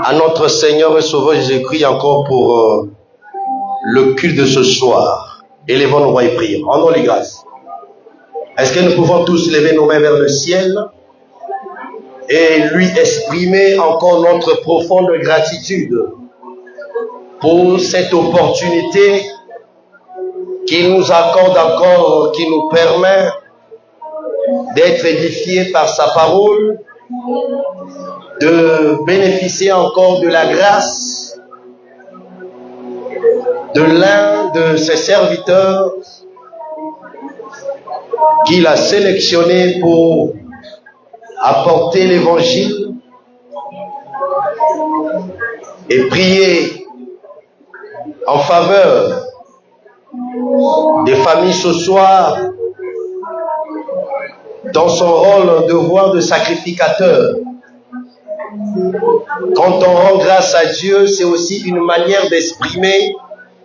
à notre Seigneur et Sauveur Jésus-Christ encore pour le culte de ce soir. Élevons nos voix et prions. Rendons les grâces. Est-ce que nous pouvons tous lever nos mains vers le ciel et lui exprimer encore notre profonde gratitude pour cette opportunité qu'il nous accorde encore, qui nous permet d'être édifiés par sa parole, de bénéficier encore de la grâce de l'un de ses serviteurs qu'il a sélectionné pour apporter l'évangile et prier en faveur des familles ce soir dans son rôle de devoir de sacrificateur. Quand on rend grâce à Dieu, c'est aussi une manière d'exprimer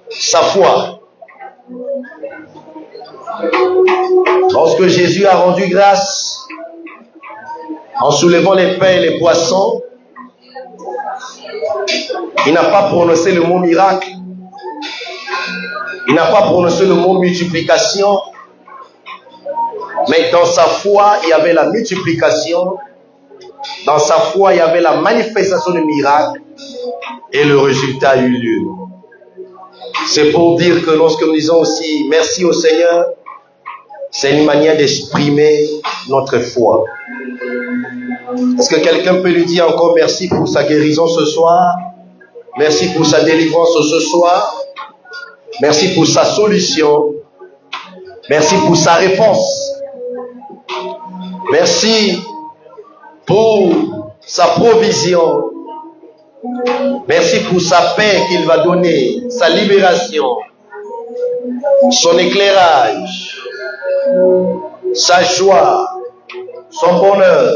sa foi. Lorsque Jésus a rendu grâce en soulevant les pains et les poissons, il n'a pas prononcé le mot miracle, il n'a pas prononcé le mot multiplication, mais dans sa foi, il y avait la multiplication, dans sa foi, il y avait la manifestation de miracle, et le résultat a eu lieu. C'est pour dire que lorsque nous disons aussi merci au Seigneur, c'est une manière d'exprimer notre foi. Est-ce que quelqu'un peut lui dire encore merci pour sa guérison ce soir? Merci pour sa délivrance ce soir? Merci pour sa solution? Merci pour sa réponse? Merci pour sa provision? Merci pour sa paix qu'il va donner, sa libération, son éclairage, sa joie, son bonheur.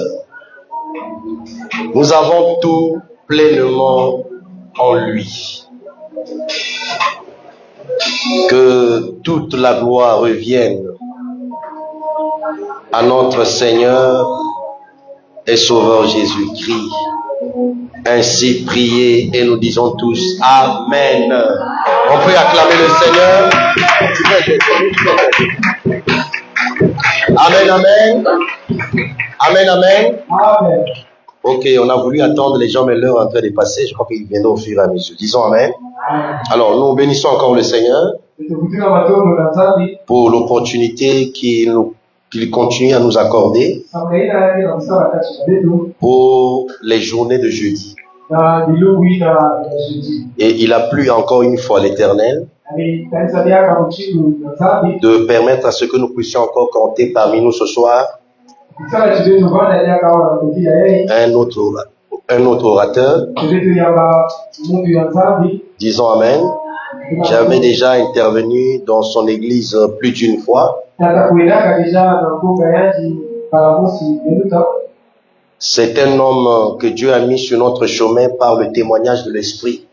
Nous avons tout pleinement en lui. Que toute la gloire revienne à notre Seigneur et Sauveur Jésus-Christ. Ainsi priez et nous disons tous Amen. On peut acclamer le Seigneur. Amen, amen. Amen, amen. Amen. Ok, on a voulu attendre les gens, mais l'heure est en train de passer. Je crois qu'ils viendront au fur et à mesure. Disons amen. Alors, nous bénissons encore le Seigneur pour l'opportunité qu'il continue à nous accorder pour les journées de jeudi. Et il a plu encore une fois à l'Éternel de permettre à ce que nous puissions encore compter parmi nous ce soir un autre orateur. Disons amen. J'avais déjà intervenu dans son église plus d'une fois. C'est un homme que Dieu a mis sur notre chemin par le témoignage de l'Esprit.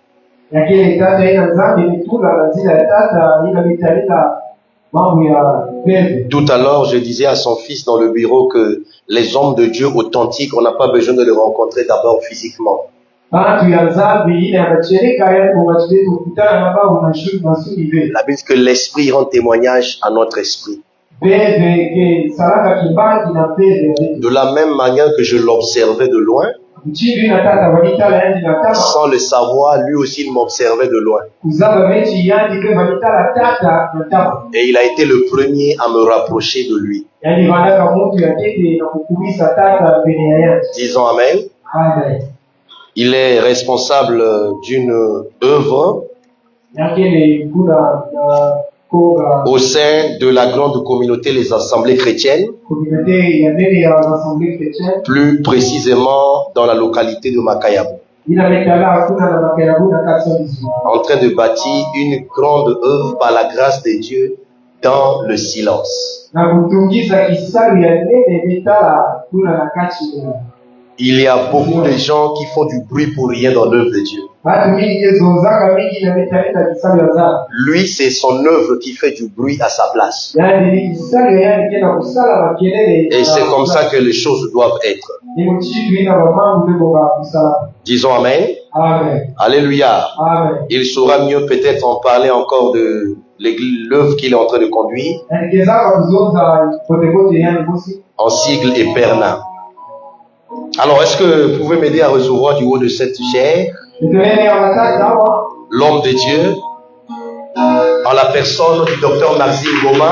Tout à l'heure, je disais à son fils dans le bureau que les hommes de Dieu authentiques, on n'a pas besoin de les rencontrer d'abord physiquement. La Bible dit que l'Esprit rend témoignage à notre esprit. De la même manière que je l'observais de loin, sans le savoir, lui aussi il m'observait de loin. Et il a été le premier à me rapprocher de lui. Disons amen. Amen. Il est responsable d'une œuvre au sein de la grande communauté, les assemblées chrétiennes, plus précisément dans la localité de Makayabou, en train de bâtir une grande œuvre par la grâce de Dieu dans le silence. Il y a beaucoup de gens qui font du bruit pour rien dans l'œuvre de Dieu. Lui, c'est son œuvre qui fait du bruit à sa place. Et c'est comme ça que les choses doivent être. Disons amen. Amen. Alléluia. Amen. Il saura mieux peut-être en parler encore de l'œuvre qu'il est en train de conduire en sigle Éperna. Alors, est-ce que vous pouvez m'aider à recevoir du haut de cette chair l'homme de Dieu en la personne du docteur Maxime Goma?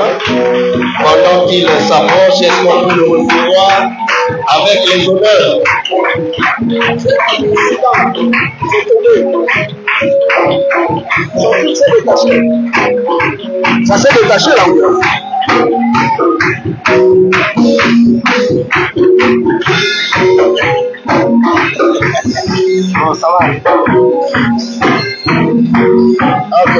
Pendant qu'il s'approche, est-ce qu'on peut le recevoir avec les honneurs? Ça s'est détaché là où? Non, ça va. Ok.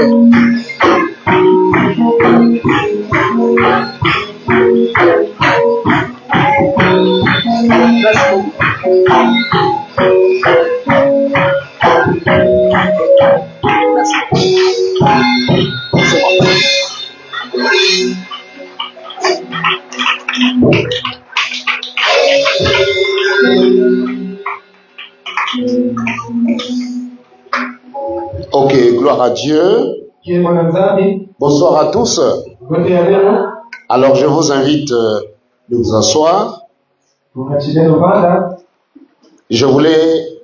Ok, gloire à Dieu. Bonsoir à tous. Alors je vous invite de vous asseoir. Je voulais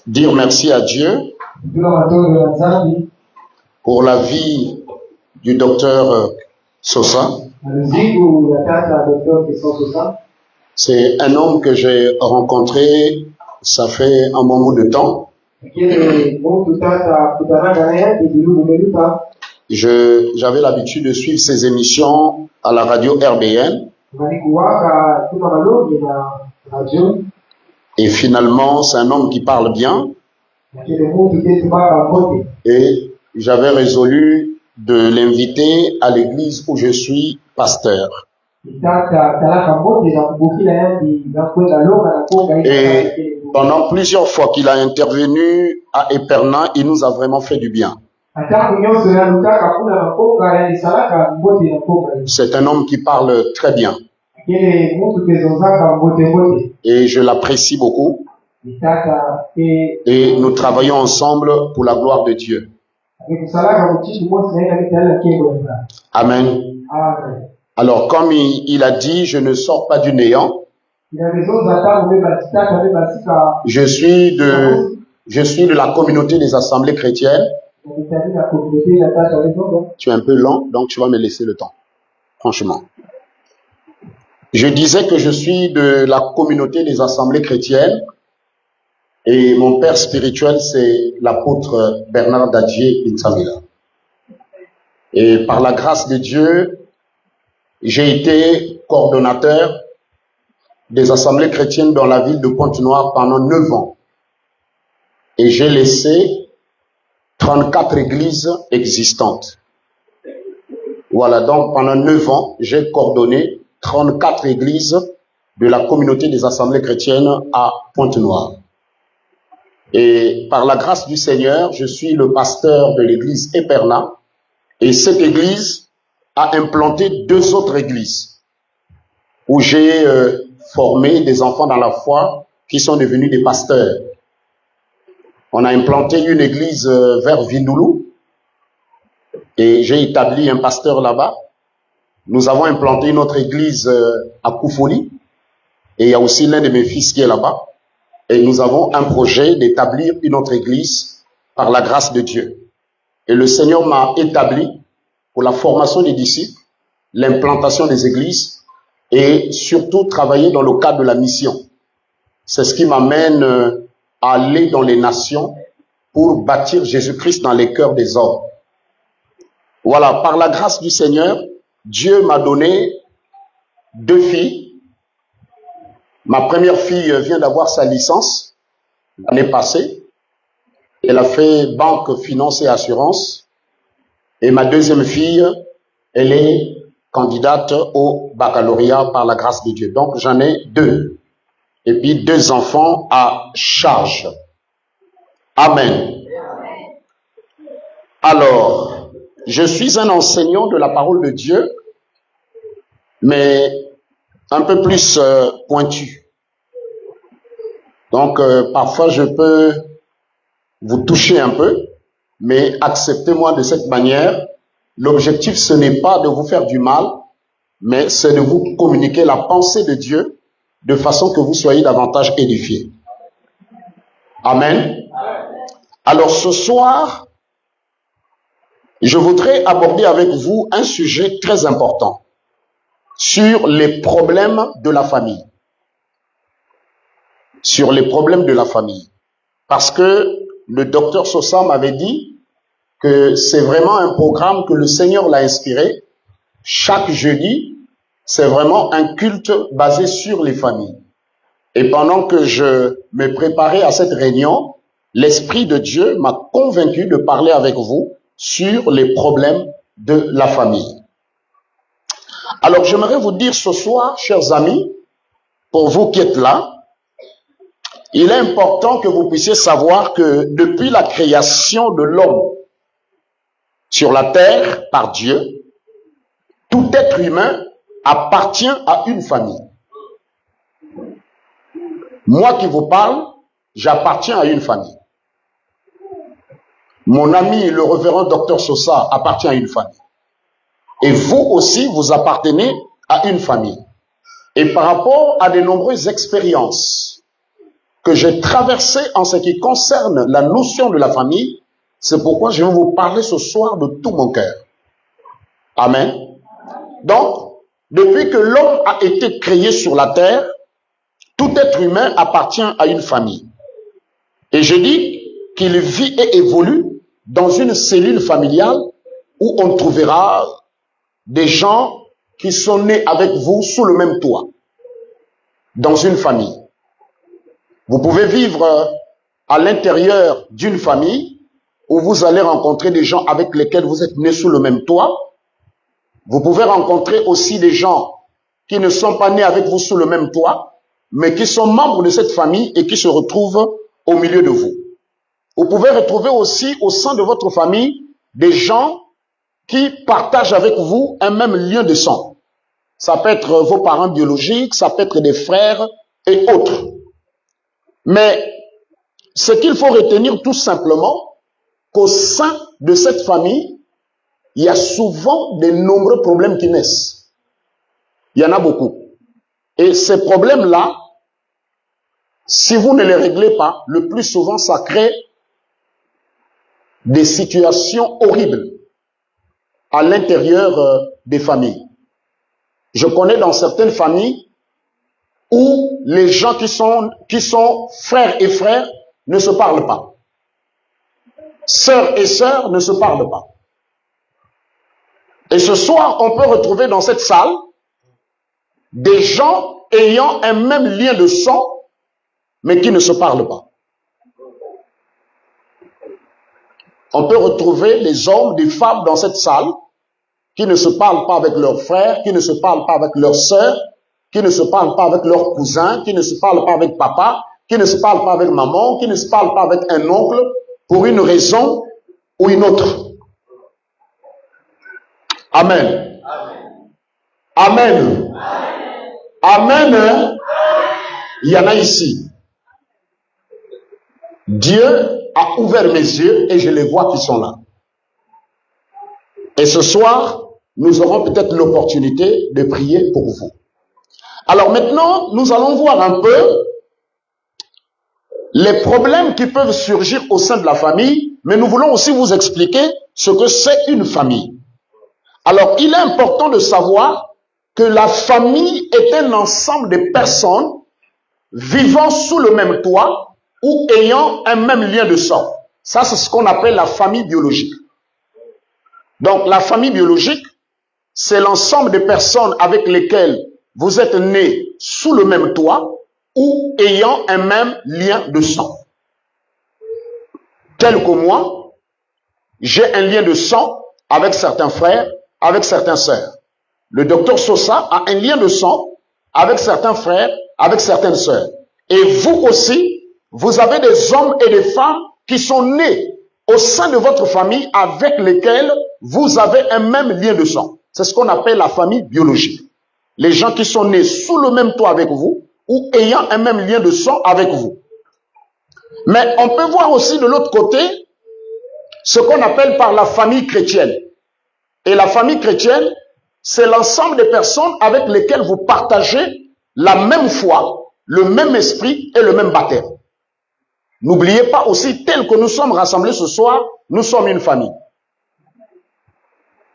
dire merci à Dieu pour la vie du docteur Sosa. C'est un homme que j'ai rencontré, ça fait un moment de temps. J'avais l'habitude de suivre ses émissions à la radio RBN. Et finalement, c'est un homme qui parle bien. Et j'avais résolu de l'inviter à l'église où je suis pasteur. Et pendant plusieurs fois qu'il a intervenu à Éperna, il nous a vraiment fait du bien. C'est un homme qui parle très bien. Et je l'apprécie beaucoup. Et nous travaillons ensemble pour la gloire de Dieu. Amen. Alors, comme il a dit, je ne sors pas du néant. Je suis de la communauté des assemblées chrétiennes. Tu es un peu lent, donc tu vas me laisser le temps. Franchement. Je disais que je suis de la communauté des assemblées chrétiennes. Et mon père spirituel, c'est l'apôtre Bernard Dadjié Insamila. Et par la grâce de Dieu, j'ai été coordonnateur des assemblées chrétiennes dans la ville de Pointe-Noire pendant 9 ans. Et j'ai laissé 34 églises existantes. Voilà, donc pendant 9 ans, j'ai coordonné 34 églises de la communauté des assemblées chrétiennes à Pointe-Noire. Et par la grâce du Seigneur, je suis le pasteur de l'église Éperna. Et cette église a implanté 2 autres églises où j'ai formé des enfants dans la foi qui sont devenus des pasteurs. On a implanté une église vers Vindoulou et j'ai établi un pasteur là-bas. Nous avons implanté une autre église à Koufoli et il y a aussi l'un de mes fils qui est là-bas. Et nous avons un projet d'établir une autre église par la grâce de Dieu. Et le Seigneur m'a établi pour la formation des disciples, l'implantation des églises et surtout travailler dans le cadre de la mission. C'est ce qui m'amène à aller dans les nations pour bâtir Jésus-Christ dans les cœurs des hommes. Voilà, par la grâce du Seigneur, Dieu m'a donné 2 filles. Ma première fille vient d'avoir sa licence l'année passée. Elle a fait banque, finance et assurance. Et ma deuxième fille, elle est candidate au baccalauréat par la grâce de Dieu. Donc j'en ai 2. Et puis 2 enfants à charge. Amen. Alors, je suis un enseignant de la parole de Dieu, mais un peu plus pointu. Donc, parfois, je peux vous toucher un peu, mais acceptez-moi de cette manière. L'objectif, ce n'est pas de vous faire du mal, mais c'est de vous communiquer la pensée de Dieu de façon que vous soyez davantage édifiés. Amen. Alors ce soir, je voudrais aborder avec vous un sujet très important sur les problèmes de la famille. Sur les problèmes de la famille. Parce que le docteur Sosa m'avait dit que c'est vraiment un programme que le Seigneur l'a inspiré. Chaque jeudi, c'est vraiment un culte basé sur les familles. Et pendant que je me préparais à cette réunion, l'Esprit de Dieu m'a convaincu de parler avec vous sur les problèmes de la famille. Alors, j'aimerais vous dire ce soir, chers amis, pour vous qui êtes là, il est important que vous puissiez savoir que depuis la création de l'homme sur la terre par Dieu, tout être humain appartient à une famille. Moi qui vous parle, j'appartiens à une famille. Mon ami, le révérend docteur Sosa, appartient à une famille. Et vous aussi, vous appartenez à une famille. Et par rapport à de nombreuses expériences que j'ai traversées en ce qui concerne la notion de la famille, c'est pourquoi je vais vous parler ce soir de tout mon cœur. Amen. Donc, depuis que l'homme a été créé sur la terre, tout être humain appartient à une famille. Et je dis qu'il vit et évolue dans une cellule familiale où on trouvera des gens qui sont nés avec vous sous le même toit, dans une famille. Vous pouvez vivre à l'intérieur d'une famille où vous allez rencontrer des gens avec lesquels vous êtes nés sous le même toit. Vous pouvez rencontrer aussi des gens qui ne sont pas nés avec vous sous le même toit, mais qui sont membres de cette famille et qui se retrouvent au milieu de vous. Vous pouvez retrouver aussi au sein de votre famille des gens qui partagent avec vous un même lien de sang. Ça peut être vos parents biologiques, ça peut être des frères et autres. Mais ce qu'il faut retenir tout simplement, qu'au sein de cette famille, il y a souvent de nombreux problèmes qui naissent. Il y en a beaucoup. Et ces problèmes-là, si vous ne les réglez pas, le plus souvent, ça crée des situations horribles à l'intérieur des familles. Je connais dans certaines familles où les gens qui sont frères et frères ne se parlent pas. Sœurs et sœurs ne se parlent pas. Et ce soir, on peut retrouver dans cette salle des gens ayant un même lien de sang, mais qui ne se parlent pas. On peut retrouver les hommes, des femmes dans cette salle qui ne se parlent pas avec leurs frères, qui ne se parlent pas avec leurs sœurs, qui ne se parlent pas avec leurs cousins, qui ne se parlent pas avec papa, qui ne se parlent pas avec maman, qui ne se parlent pas avec un oncle, pour une raison ou une autre. Amen. Amen. Amen. Amen. Il y en a ici. Dieu a ouvert mes yeux et je les vois qui sont là. Et ce soir, nous aurons peut-être l'opportunité de prier pour vous. Alors maintenant, nous allons voir un peu les problèmes qui peuvent surgir au sein de la famille, mais nous voulons aussi vous expliquer ce que c'est une famille. Alors, il est important de savoir que la famille est un ensemble de personnes vivant sous le même toit ou ayant un même lien de sang. Ça, c'est ce qu'on appelle la famille biologique. Donc, la famille biologique, c'est l'ensemble de personnes avec lesquelles vous êtes nés sous le même toit ou ayant un même lien de sang. Tel que moi, j'ai un lien de sang avec certains frères, avec certaines sœurs. Le docteur Sosa a un lien de sang avec certains frères, avec certaines sœurs. Et vous aussi, vous avez des hommes et des femmes qui sont nés au sein de votre famille avec lesquels vous avez un même lien de sang. C'est ce qu'on appelle la famille biologique. Les gens qui sont nés sous le même toit avec vous ou ayant un même lien de sang avec vous. Mais on peut voir aussi de l'autre côté ce qu'on appelle par la famille chrétienne. Et la famille chrétienne, c'est l'ensemble des personnes avec lesquelles vous partagez la même foi, le même esprit et le même baptême. N'oubliez pas aussi, tel que nous sommes rassemblés ce soir, nous sommes une famille.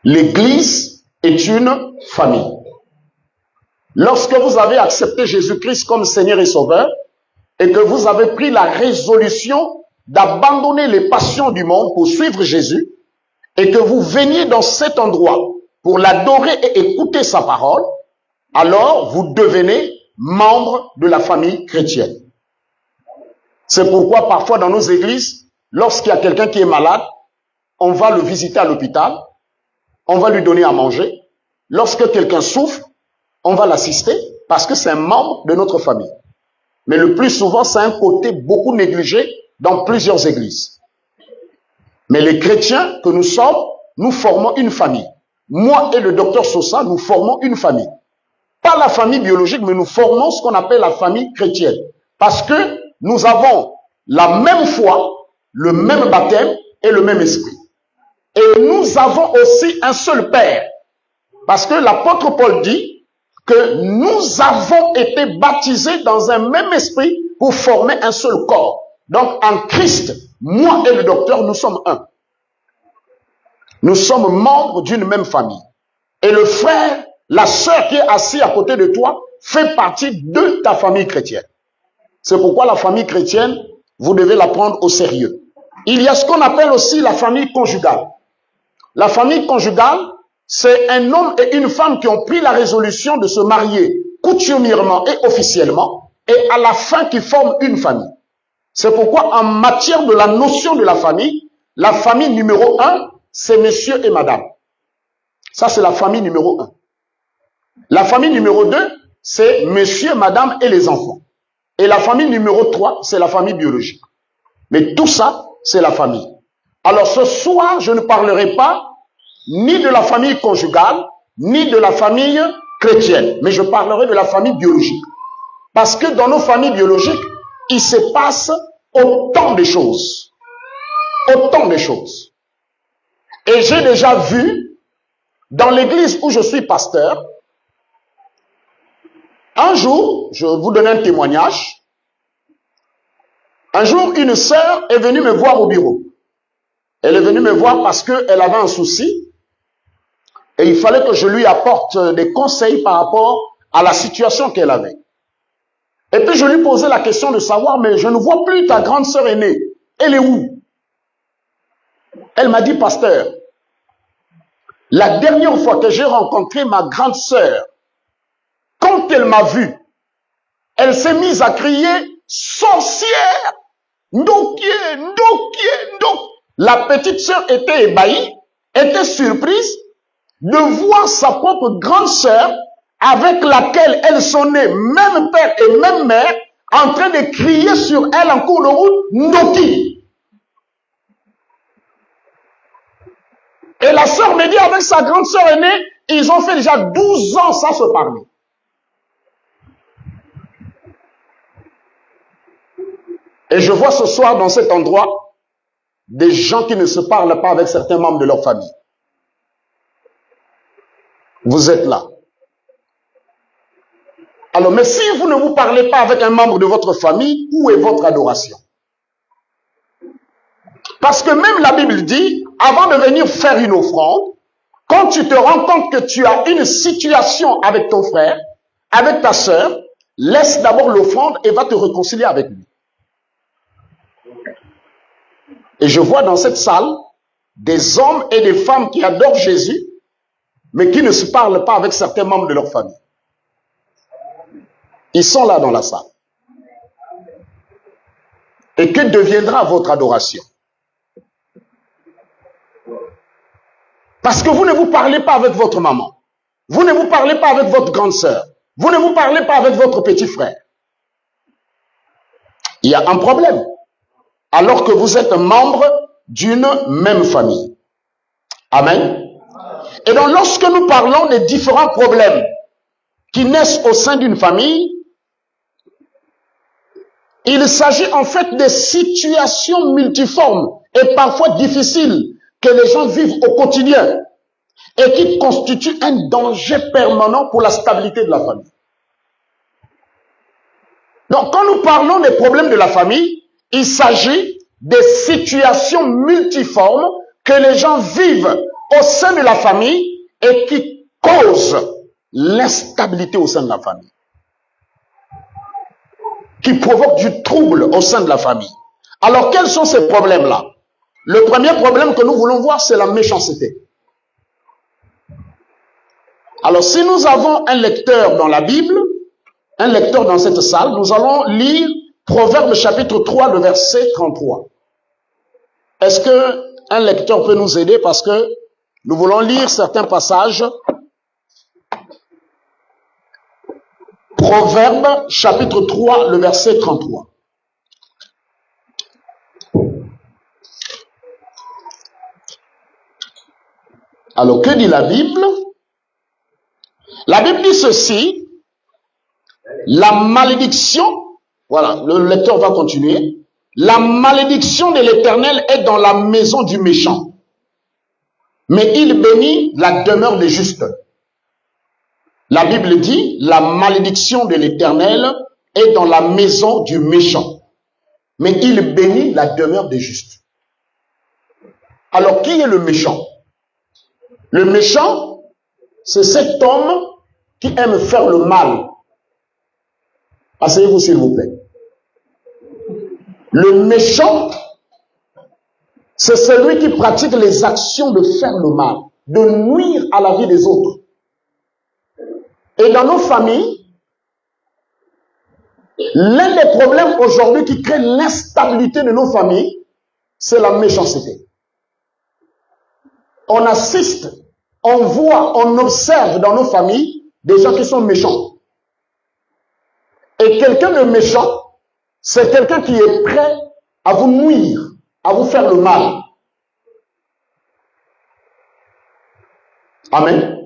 L'Église est une famille. Lorsque vous avez accepté Jésus-Christ comme Seigneur et Sauveur, et que vous avez pris la résolution d'abandonner les passions du monde pour suivre Jésus, et que vous veniez dans cet endroit pour l'adorer et écouter sa parole, alors vous devenez membre de la famille chrétienne. C'est pourquoi parfois dans nos églises, lorsqu'il y a quelqu'un qui est malade, on va le visiter à l'hôpital, on va lui donner à manger. Lorsque quelqu'un souffre, on va l'assister parce que c'est un membre de notre famille. Mais le plus souvent, c'est un côté beaucoup négligé dans plusieurs églises. Mais les chrétiens que nous sommes, nous formons une famille. Moi et le docteur Sosa, nous formons une famille. Pas la famille biologique, mais nous formons ce qu'on appelle la famille chrétienne. Parce que nous avons la même foi, le même baptême et le même esprit. Et nous avons aussi un seul Père. Parce que l'apôtre Paul dit que nous avons été baptisés dans un même esprit pour former un seul corps. Donc en Christ, moi et le docteur, nous sommes un. Nous sommes membres d'une même famille. Et le frère, la sœur qui est assis à côté de toi, fait partie de ta famille chrétienne. C'est pourquoi la famille chrétienne, vous devez la prendre au sérieux. Il y a ce qu'on appelle aussi la famille conjugale. La famille conjugale, c'est un homme et une femme qui ont pris la résolution de se marier coutumièrement et officiellement, et à la fin qui forment une famille. C'est pourquoi en matière de la notion de la famille numéro 1, c'est monsieur et madame. Ça, c'est la famille numéro 1. La famille numéro 2, c'est monsieur, madame et les enfants. Et la famille numéro 3, c'est la famille biologique. Mais tout ça, c'est la famille. Alors ce soir, je ne parlerai pas ni de la famille conjugale, ni de la famille chrétienne, mais je parlerai de la famille biologique. Parce que dans nos familles biologiques, il se passe autant de choses. Autant de choses. Et j'ai déjà vu, dans l'église où je suis pasteur, un jour, je vais vous donner un témoignage, un jour, une sœur est venue me voir au bureau. Elle est venue me voir parce qu'elle avait un souci et il fallait que je lui apporte des conseils par rapport à la situation qu'elle avait. Et puis je lui posais la question de savoir, mais je ne vois plus ta grande sœur aînée. Elle est où? Elle m'a dit, pasteur, la dernière fois que j'ai rencontré ma grande sœur, quand elle m'a vu, elle s'est mise à crier, sorcière! Ndokié, Ndokié, Ndokié. La petite sœur était ébahie, était surprise de voir sa propre grande sœur avec laquelle elle sonnait, même père et même mère, en train de crier sur elle en cours de route, Ndoki. Et la sœur me dit, avec sa grande sœur aînée, ils ont fait déjà 12 ans sans se parler. Et je vois ce soir dans cet endroit des gens qui ne se parlent pas avec certains membres de leur famille. Vous êtes là. Alors, mais si vous ne vous parlez pas avec un membre de votre famille, où est votre adoration? Parce que même la Bible dit, avant de venir faire une offrande, quand tu te rends compte que tu as une situation avec ton frère, avec ta sœur, laisse d'abord l'offrande et va te réconcilier avec lui. Et je vois dans cette salle des hommes et des femmes qui adorent Jésus, mais qui ne se parlent pas avec certains membres de leur famille. Ils sont là dans la salle. Et que deviendra votre adoration? Parce que vous ne vous parlez pas avec votre maman. Vous ne vous parlez pas avec votre grande sœur. Vous ne vous parlez pas avec votre petit frère. Il y a un problème. Alors que vous êtes membre d'une même famille. Amen. Et donc lorsque nous parlons des différents problèmes qui naissent au sein d'une famille, Il s'agit en fait de situations multiformes et parfois difficiles que les gens vivent au quotidien et qui constituent un danger permanent pour la stabilité de la famille. Donc, quand nous parlons des problèmes de la famille, il s'agit des situations multiformes que les gens vivent au sein de la famille et qui causent l'instabilité au sein de la famille, qui provoquent du trouble au sein de la famille. Alors, quels sont ces problèmes-là? Le premier problème que nous voulons voir, c'est la méchanceté. Alors, si nous avons un lecteur dans la Bible, un lecteur dans cette salle, nous allons lire Proverbe chapitre 3, le verset 33. Est-ce qu'un lecteur peut nous aider parce que nous voulons lire certains passages? Proverbe chapitre 3, le verset 33. Alors, que dit la Bible? La Bible dit ceci: la malédiction, voilà, le lecteur va continuer. La malédiction de l'Éternel est dans la maison du méchant, mais il bénit la demeure des justes. La Bible dit, la malédiction de l'Éternel est dans la maison du méchant, mais il bénit la demeure des justes. Alors, qui est le méchant? Le méchant, c'est cet homme qui aime faire le mal. Asseyez-vous s'il vous plaît. Le méchant, c'est celui qui pratique les actions de faire le mal, de nuire à la vie des autres. Et dans nos familles, l'un des problèmes aujourd'hui qui crée l'instabilité de nos familles, c'est la méchanceté. On assiste, on voit, on observe dans nos familles des gens qui sont méchants. Et quelqu'un de méchant, c'est quelqu'un qui est prêt à vous nuire, à vous faire le mal. Amen.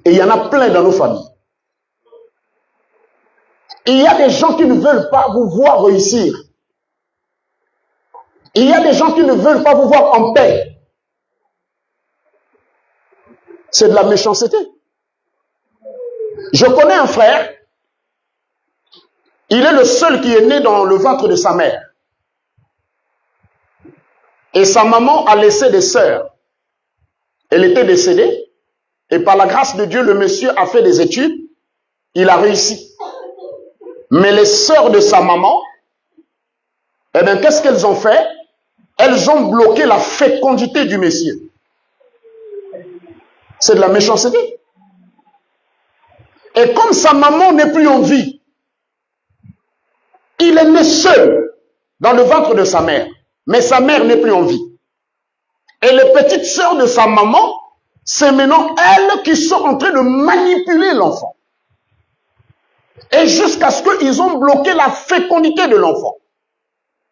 Et il y en a plein dans nos familles. Il y a des gens qui ne veulent pas vous voir réussir. Il y a des gens qui ne veulent pas vous voir en paix. C'est de la méchanceté. Je connais un frère. Il est le seul qui est né dans le ventre de sa mère. Et sa maman a laissé des sœurs. Elle était décédée. Et par la grâce de Dieu, le monsieur a fait des études. Il a réussi. Mais les sœurs de sa maman, eh bien, qu'est-ce qu'elles ont fait? Elles ont bloqué la fécondité du monsieur. C'est de la méchanceté. Et comme sa maman n'est plus en vie, il est né seul dans le ventre de sa mère. Mais sa mère n'est plus en vie. Et les petites sœurs de sa maman, c'est maintenant elles qui sont en train de manipuler l'enfant. Et jusqu'à ce qu'ils ont bloqué la fécondité de l'enfant.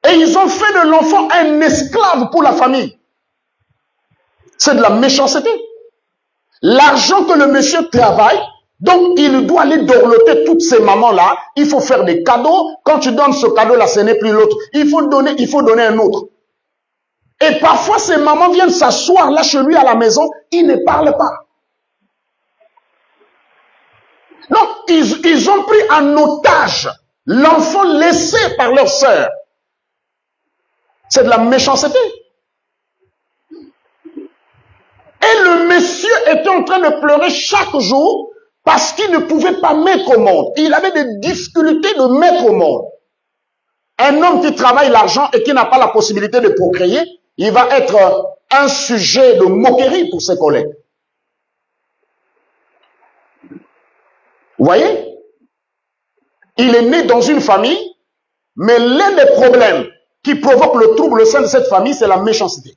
Et ils ont fait de l'enfant un esclave pour la famille. C'est de la méchanceté. L'argent que le monsieur travaille, donc il doit aller dorloter toutes ces mamans-là. Il faut faire des cadeaux. Quand tu donnes ce cadeau-là, ce n'est plus l'autre. Il faut donner un autre. Et parfois, ces mamans viennent s'asseoir là chez lui à la maison. Il ne parle pas. Donc, ils ont pris en otage l'enfant laissé par leur sœur. C'est de la méchanceté. Et le monsieur était en train de pleurer chaque jour parce qu'il ne pouvait pas mettre au monde. Il avait des difficultés de mettre au monde. Un homme qui travaille l'argent et qui n'a pas la possibilité de procréer, il va être un sujet de moquerie pour ses collègues. Vous voyez? Il est né dans une famille, mais l'un des problèmes qui provoque le trouble au sein de cette famille, c'est la méchanceté.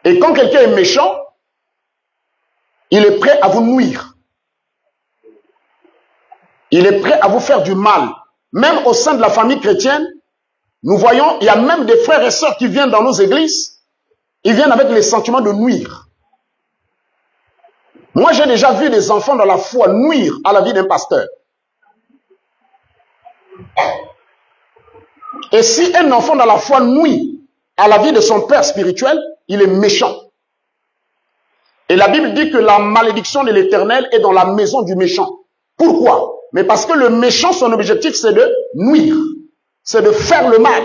Et quand quelqu'un est méchant, il est prêt à vous nuire. Il est prêt à vous faire du mal. Même au sein de la famille chrétienne, nous voyons, il y a même des frères et sœurs qui viennent dans nos églises, ils viennent avec les sentiments de nuire. Moi, j'ai déjà vu des enfants dans la foi nuire à la vie d'un pasteur. Et si un enfant dans la foi nuit à la vie de son père spirituel, il est méchant. Et la Bible dit que la malédiction de l'Éternel est dans la maison du méchant. Pourquoi? Mais parce que le méchant, son objectif, c'est de nuire. C'est de faire le mal.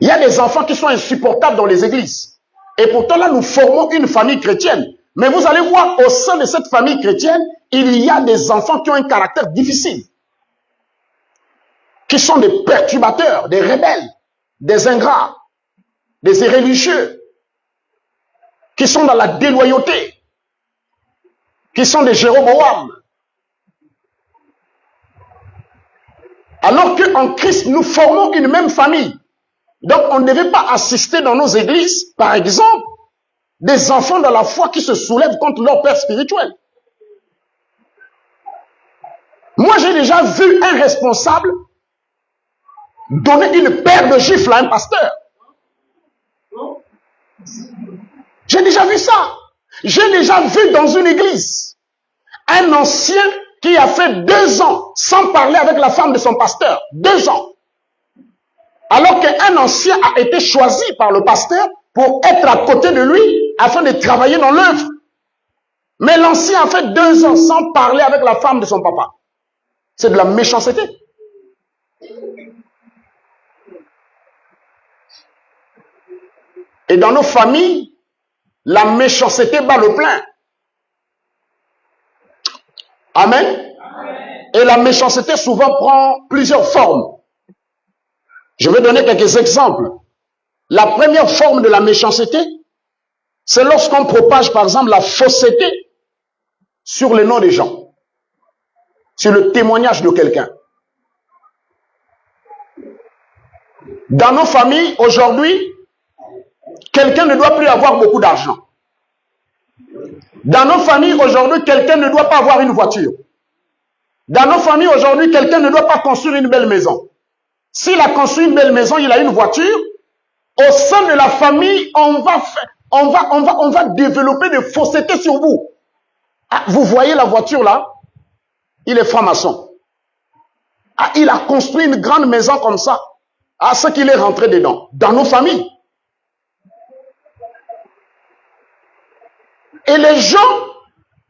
Il y a des enfants qui sont insupportables dans les églises. Et pourtant, là, nous formons une famille chrétienne. Mais vous allez voir, au sein de cette famille chrétienne, il y a des enfants qui ont un caractère difficile. Qui sont des perturbateurs, des rebelles, des ingrats, des irréligieux, qui sont dans la déloyauté, qui sont des Jéroboam. Alors qu'en Christ, nous formons une même famille. Donc, on ne devait pas assister dans nos églises, par exemple, des enfants dans la foi qui se soulèvent contre leur père spirituel. Moi, j'ai déjà vu un responsable donner une paire de gifles à un pasteur. J'ai déjà vu ça. J'ai déjà vu dans une église un ancien qui a fait 2 ans sans parler avec la femme de son pasteur. 2 ans. Alors qu'un ancien a été choisi par le pasteur pour être à côté de lui afin de travailler dans l'œuvre. Mais l'ancien a fait 2 ans sans parler avec la femme de son papa. C'est de la méchanceté. Et dans nos familles, la méchanceté bat le plein. Amen. Et la méchanceté souvent prend plusieurs formes. Je vais donner quelques exemples. La première forme de la méchanceté, c'est lorsqu'on propage par exemple la fausseté sur le nom des gens, sur le témoignage de quelqu'un. Dans nos familles, aujourd'hui, quelqu'un ne doit plus avoir beaucoup d'argent. Dans nos familles, aujourd'hui, quelqu'un ne doit pas avoir une voiture. Dans nos familles, aujourd'hui, quelqu'un ne doit pas construire une belle maison. S'il a construit une belle maison, il a une voiture, au sein de la famille, on va développer des faussetés sur vous. Ah, vous voyez la voiture là? Il est franc-maçon. Ah, il a construit une grande maison comme ça. Ah, ce qu'il est rentré dedans. Dans nos familles. Et les gens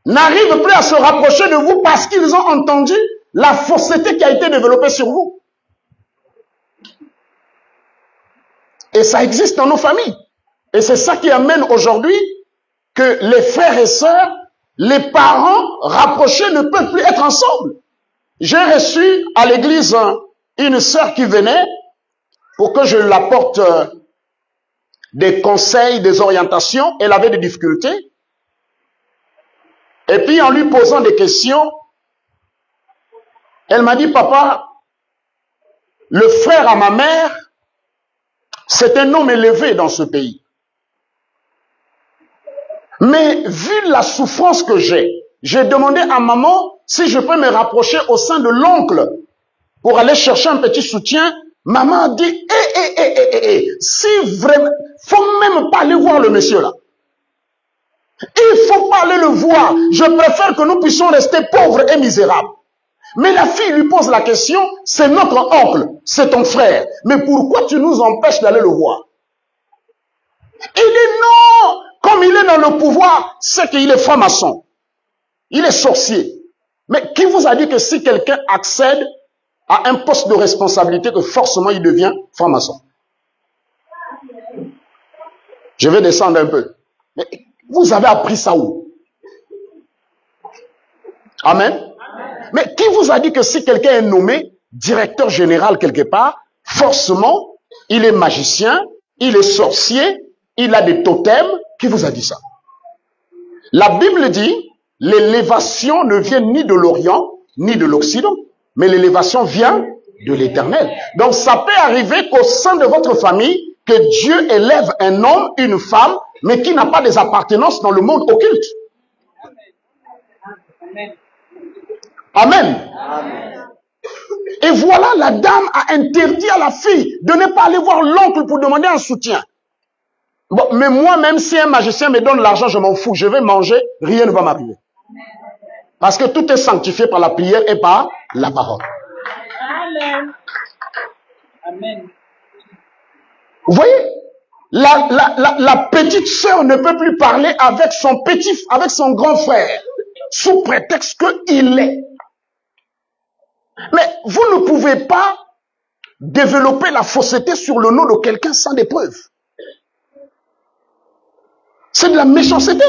n'arrivent plus à se rapprocher de vous parce qu'ils ont entendu la fausseté qui a été développée sur vous. Et ça existe dans nos familles. Et c'est ça qui amène aujourd'hui que les frères et sœurs, les parents rapprochés ne peuvent plus être ensemble. J'ai reçu à l'église une sœur qui venait pour que je l'apporte des conseils, des orientations. Elle avait des difficultés. Et puis en lui posant des questions, elle m'a dit, papa, le frère à ma mère, c'est un homme élevé dans ce pays. Mais vu la souffrance que j'ai demandé à maman si je peux me rapprocher au sein de l'oncle pour aller chercher un petit soutien. Maman a dit, si vraiment, faut même pas aller voir le monsieur là. Il faut pas aller le voir. Je préfère que nous puissions rester pauvres et misérables. Mais la fille lui pose la question, c'est notre oncle, c'est ton frère. Mais pourquoi tu nous empêches d'aller le voir? Il dit non, comme il est dans le pouvoir, c'est qu'il est franc-maçon. Il est sorcier. Mais qui vous a dit que si quelqu'un accède à un poste de responsabilité, que forcément il devient franc-maçon? Je vais descendre un peu. Mais vous avez appris ça où? Amen. Mais qui vous a dit que si quelqu'un est nommé directeur général quelque part, forcément, il est magicien, il est sorcier, il a des totems? Qui vous a dit ça? La Bible dit, l'élévation ne vient ni de l'Orient, ni de l'Occident, mais l'élévation vient de l'Éternel. Donc ça peut arriver qu'au sein de votre famille, que Dieu élève un homme, une femme, mais qui n'a pas des appartenances dans le monde occulte. Amen. Amen. Amen. Et voilà, la dame a interdit à la fille de ne pas aller voir l'oncle pour demander un soutien. Bon, mais moi, même si un magicien me donne l'argent, je m'en fous. Je vais manger, rien ne va m'arriver. Parce que tout est sanctifié par la prière et par la parole. Amen. Amen. Vous voyez, la petite sœur ne peut plus parler avec son grand frère, sous prétexte qu'il l'est. Mais vous ne pouvez pas développer la fausseté sur le nom de quelqu'un sans des preuves. C'est de la méchanceté.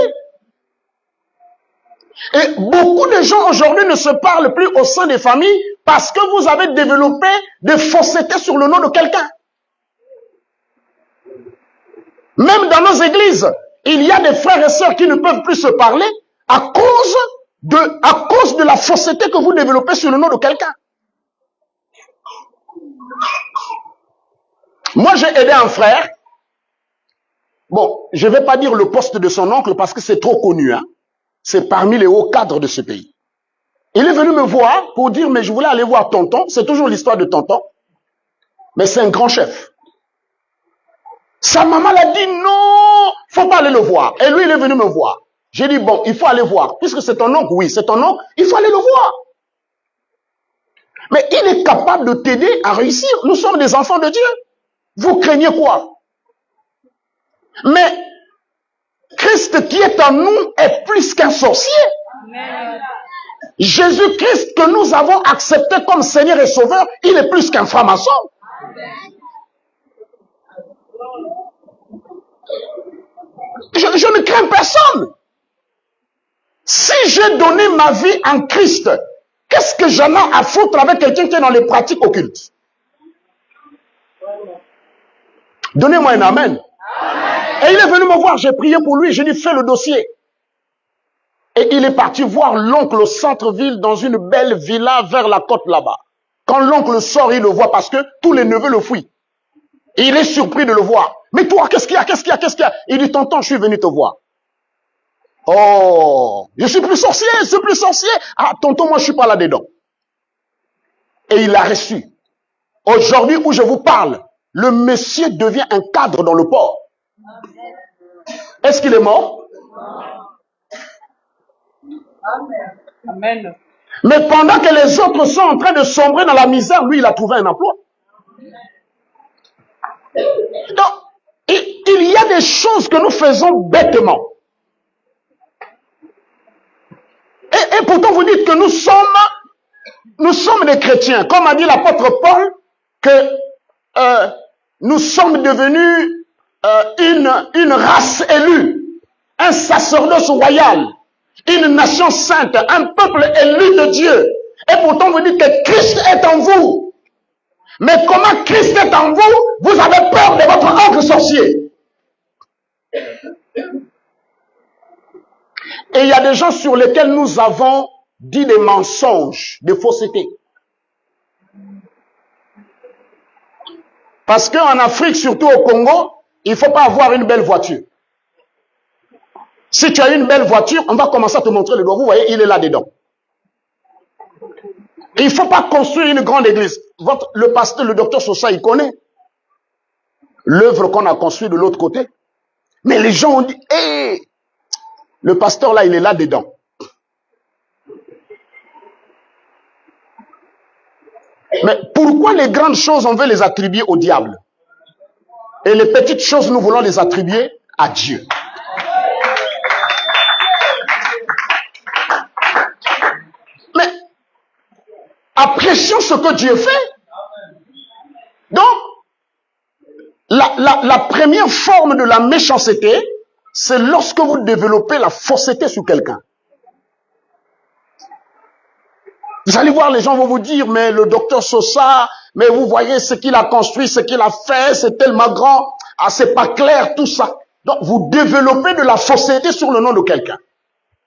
Et beaucoup de gens aujourd'hui ne se parlent plus au sein des familles parce que vous avez développé des faussetés sur le nom de quelqu'un. Même dans nos églises, il y a des frères et sœurs qui ne peuvent plus se parler à cause de la fausseté que vous développez sur le nom de quelqu'un. Moi, j'ai aidé un frère. Bon, je ne vais pas dire le poste de son oncle parce que c'est trop connu, hein. C'est parmi les hauts cadres de ce pays. Il est venu me voir pour dire, mais je voulais aller voir tonton. C'est toujours l'histoire de tonton. Mais c'est un grand chef. Sa maman l'a dit, non, faut pas aller le voir. Et lui, il est venu me voir. J'ai dit, bon, il faut aller voir. Puisque c'est ton oncle, oui, c'est ton oncle, il faut aller le voir. Mais il est capable de t'aider à réussir. Nous sommes des enfants de Dieu. Vous craignez quoi? Mais Christ qui est en nous est plus qu'un sorcier. Amen. Jésus-Christ que nous avons accepté comme Seigneur et Sauveur, il est plus qu'un franc-maçon. Je ne crains personne. Si j'ai donné ma vie en Christ, qu'est-ce que j'en ai à foutre avec quelqu'un qui est dans les pratiques occultes? Donnez-moi un amen. Et il est venu me voir, j'ai prié pour lui, j'ai dit fais le dossier. Et il est parti voir l'oncle au centre-ville dans une belle villa vers la côte là-bas. Quand l'oncle sort, il le voit parce que tous les neveux le fuient. Et il est surpris de le voir. Mais toi, qu'est-ce qu'il y a? Qu'est-ce qu'il y a? Qu'est-ce qu'il y a? Il dit, tonton, je suis venu te voir. Oh, je suis plus sorcier, je suis plus sorcier. Ah, tonton, moi, je suis pas là-dedans. Et il l'a reçu. Aujourd'hui où je vous parle, le monsieur devient un cadre dans le port. Est-ce qu'il est mort? Amen. Mais pendant que les autres sont en train de sombrer dans la misère, lui, il a trouvé un emploi. Donc, il y a des choses que nous faisons bêtement. Et pourtant, vous dites que nous sommes des chrétiens. Comme a dit l'apôtre Paul, que nous sommes devenus une race élue, un sacerdoce royal, une nation sainte, un peuple élu de Dieu. Et pourtant, vous dites que Christ est en vous. Mais comment Christ est en vous? Vous avez peur de votre oncle sorcier. Et il y a des gens sur lesquels nous avons dit des mensonges, des faussetés. Parce qu'en Afrique, surtout au Congo, il ne faut pas avoir une belle voiture. Si tu as une belle voiture, on va commencer à te montrer le doigt. Vous voyez, il est là-dedans. Il ne faut pas construire une grande église. Le pasteur, le docteur Sosa, il connaît l'œuvre qu'on a construite de l'autre côté. Mais les gens ont dit, hé, le pasteur là, il est là-dedans. Mais pourquoi les grandes choses, on veut les attribuer au diable? Et les petites choses, nous voulons les attribuer à Dieu. Mais apprécions ce que Dieu fait. Donc, la première forme de la méchanceté, c'est lorsque vous développez la fausseté sur quelqu'un. Vous allez voir, les gens vont vous dire, mais le docteur Sosa, mais vous voyez ce qu'il a construit, ce qu'il a fait, c'est tellement grand, ah, c'est pas clair, tout ça. Donc, vous développez de la fausseté sur le nom de quelqu'un.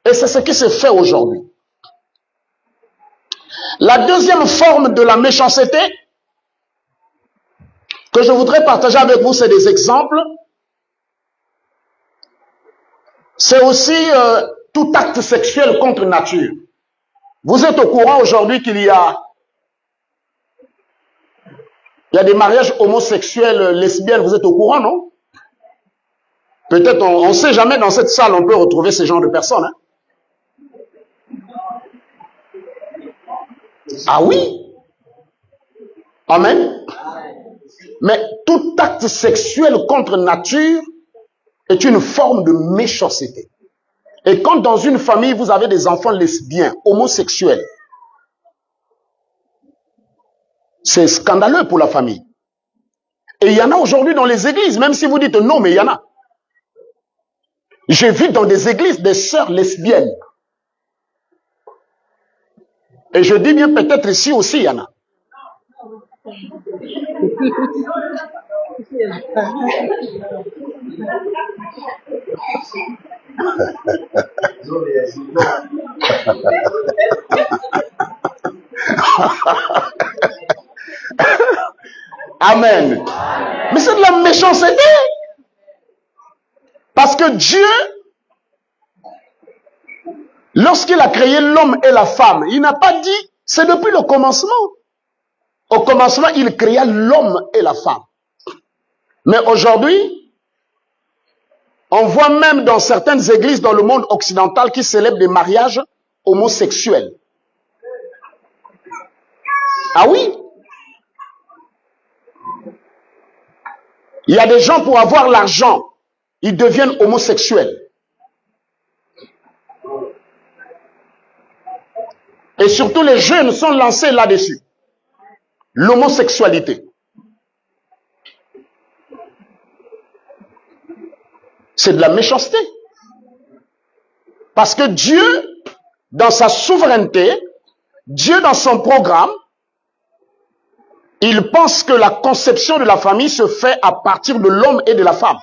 Et c'est ce qui se fait aujourd'hui. La deuxième forme de la méchanceté que je voudrais partager avec vous, c'est des exemples. C'est aussi tout acte sexuel contre nature. Vous êtes au courant aujourd'hui qu'il y a des mariages homosexuels, lesbiennes, vous êtes au courant, non? Peut-être, on ne sait jamais, dans cette salle, on peut retrouver ce genre de personnes. Hein? Ah oui. Amen. Mais tout acte sexuel contre nature est une forme de méchanceté. Et quand dans une famille, vous avez des enfants lesbiens, homosexuels, c'est scandaleux pour la famille. Et il y en a aujourd'hui dans les églises, même si vous dites non, mais il y en a. J'ai vu dans des églises des sœurs lesbiennes. Et je dis bien peut-être ici aussi, il y en a. Amen. Mais c'est de la méchanceté. Parce que Dieu, lorsqu'il a créé l'homme et la femme, il n'a pas dit, c'est depuis le commencement. Au commencement, il créa l'homme et la femme. Mais aujourd'hui, on voit même dans certaines églises dans le monde occidental qui célèbrent des mariages homosexuels. Ah oui? Il y a des gens, pour avoir l'argent, ils deviennent homosexuels. Et surtout les jeunes sont lancés là-dessus. L'homosexualité. C'est de la méchanceté. Parce que Dieu, dans sa souveraineté, Dieu dans son programme, il pense que la conception de la famille se fait à partir de l'homme et de la femme.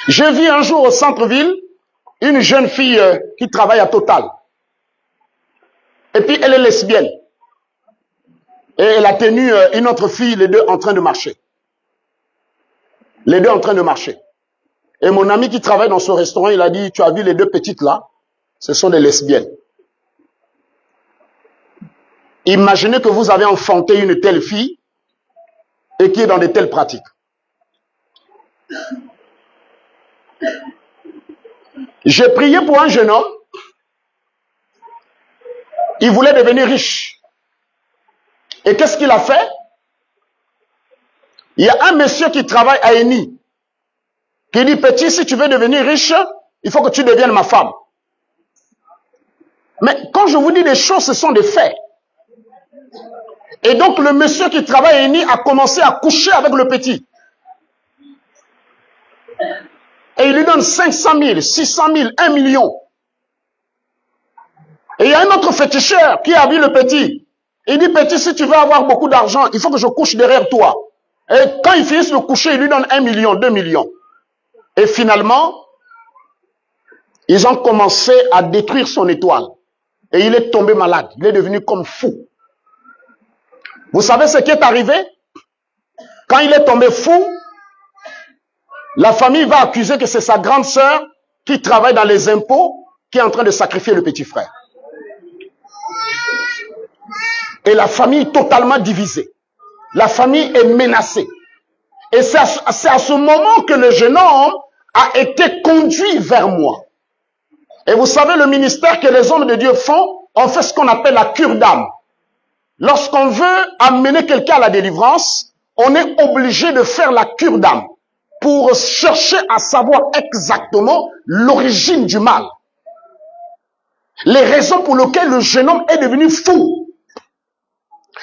J'ai vu un jour au centre-ville une jeune fille qui travaille à Total. Et puis elle est lesbienne. Et elle a tenu une autre fille, les deux en train de marcher. Les deux en train de marcher. Et mon ami qui travaille dans ce restaurant, il a dit, tu as vu les deux petites là? Ce sont des lesbiennes. Imaginez que vous avez enfanté une telle fille et qui est dans de telles pratiques. J'ai prié pour un jeune homme. Il voulait devenir riche. Et qu'est-ce qu'il a fait? Il y a un monsieur qui travaille à Eni, qui dit, petit, si tu veux devenir riche, il faut que tu deviennes ma femme. Mais quand je vous dis des choses, ce sont des faits. Et donc le monsieur qui travaille à Eni a commencé à coucher avec le petit. Et il lui donne 500 000, 600 000, 1 million. Et il y a un autre féticheur qui a vu le petit. Il dit, petit, si tu veux avoir beaucoup d'argent, il faut que je couche derrière toi. Et quand il finit de coucher, il lui donne 1 million, 2 millions. Et finalement, ils ont commencé à détruire son étoile. Et il est tombé malade. Il est devenu comme fou. Vous savez ce qui est arrivé? Quand il est tombé fou, la famille va accuser que c'est sa grande sœur qui travaille dans les impôts qui est en train de sacrifier le petit frère. Et la famille est totalement divisée. La famille est menacée. Et c'est à ce moment que le jeune homme a été conduit vers moi. Et vous savez, le ministère que les hommes de Dieu font, on fait ce qu'on appelle la cure d'âme. Lorsqu'on veut amener quelqu'un à la délivrance, on est obligé de faire la cure d'âme pour chercher à savoir exactement l'origine du mal. Les raisons pour lesquelles le jeune homme est devenu fou.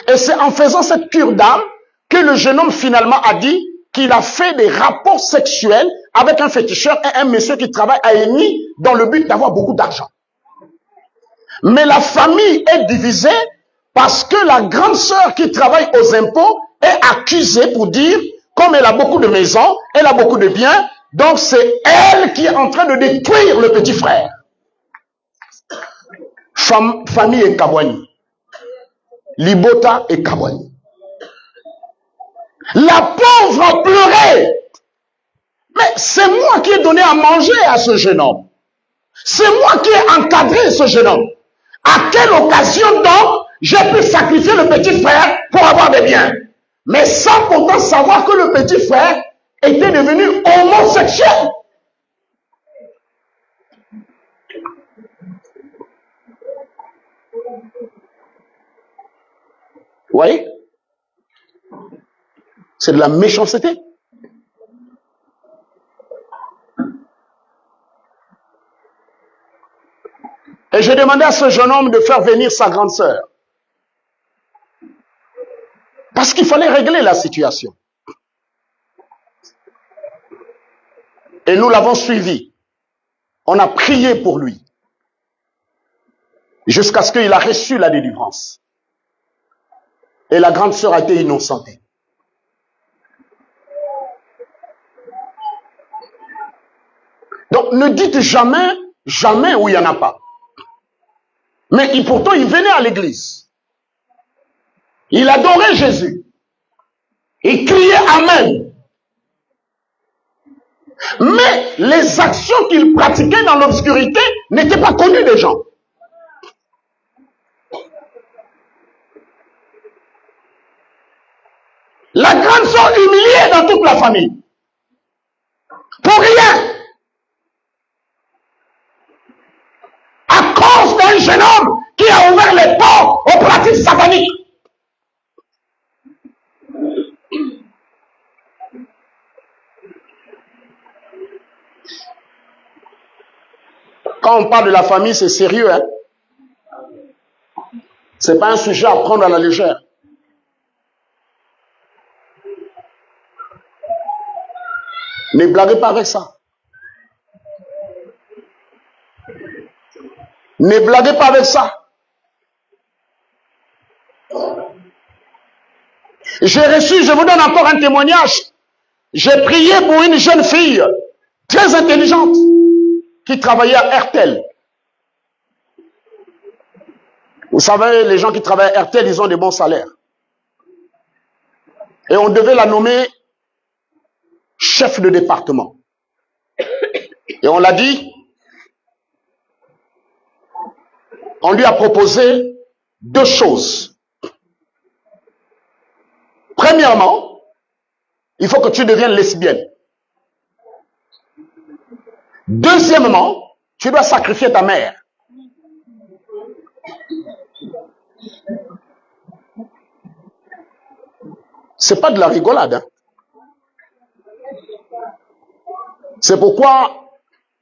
Et c'est en faisant cette cure d'âme que le jeune homme finalement a dit qu'il a fait des rapports sexuels avec un féticheur et un monsieur qui travaille à Eni dans le but d'avoir beaucoup d'argent. Mais la famille est divisée parce que la grande sœur qui travaille aux impôts est accusée pour dire, comme elle a beaucoup de maisons, elle a beaucoup de biens, donc c'est elle qui est en train de détruire le petit frère. Famille et Kabwani. Libota et Kabwani. La pauvre a pleuré. Mais c'est moi qui ai donné à manger à ce jeune homme. C'est moi qui ai encadré ce jeune homme. À quelle occasion donc j'ai pu sacrifier le petit frère pour avoir des biens? Mais sans pourtant savoir que le petit frère était devenu homosexuel. voyez? C'est de la méchanceté. Et j'ai demandé à ce jeune homme de faire venir sa grande sœur. Parce qu'il fallait régler la situation. Et nous l'avons suivi. On a prié pour lui. Jusqu'à ce qu'il a reçu la délivrance. Et la grande sœur a été innocentée. Donc ne dites jamais, jamais où il n'y en a pas. Mais pourtant il venait à l'église. Il adorait Jésus. Il criait Amen. Mais les actions qu'il pratiquait dans l'obscurité n'étaient pas connues des gens. La grande sœur humiliée dans toute la famille. Pour rien. À cause d'un jeune homme qui a ouvert les portes aux pratiques sataniques. Quand on parle de la famille, c'est sérieux, hein? C'est pas un sujet à prendre à la légère. Ne blaguez pas avec ça. Ne blaguez pas avec ça. J'ai reçu, je vous donne encore un témoignage. J'ai prié pour une jeune fille très intelligente qui travaillait à RTL. Vous savez, les gens qui travaillent à RTL, ils ont des bons salaires. Et on devait la nommer chef de département. Et on l'a dit, on lui a proposé deux choses. Premièrement, il faut que tu deviennes lesbienne. Deuxièmement, tu dois sacrifier ta mère. C'est pas de la rigolade. Hein. C'est pourquoi,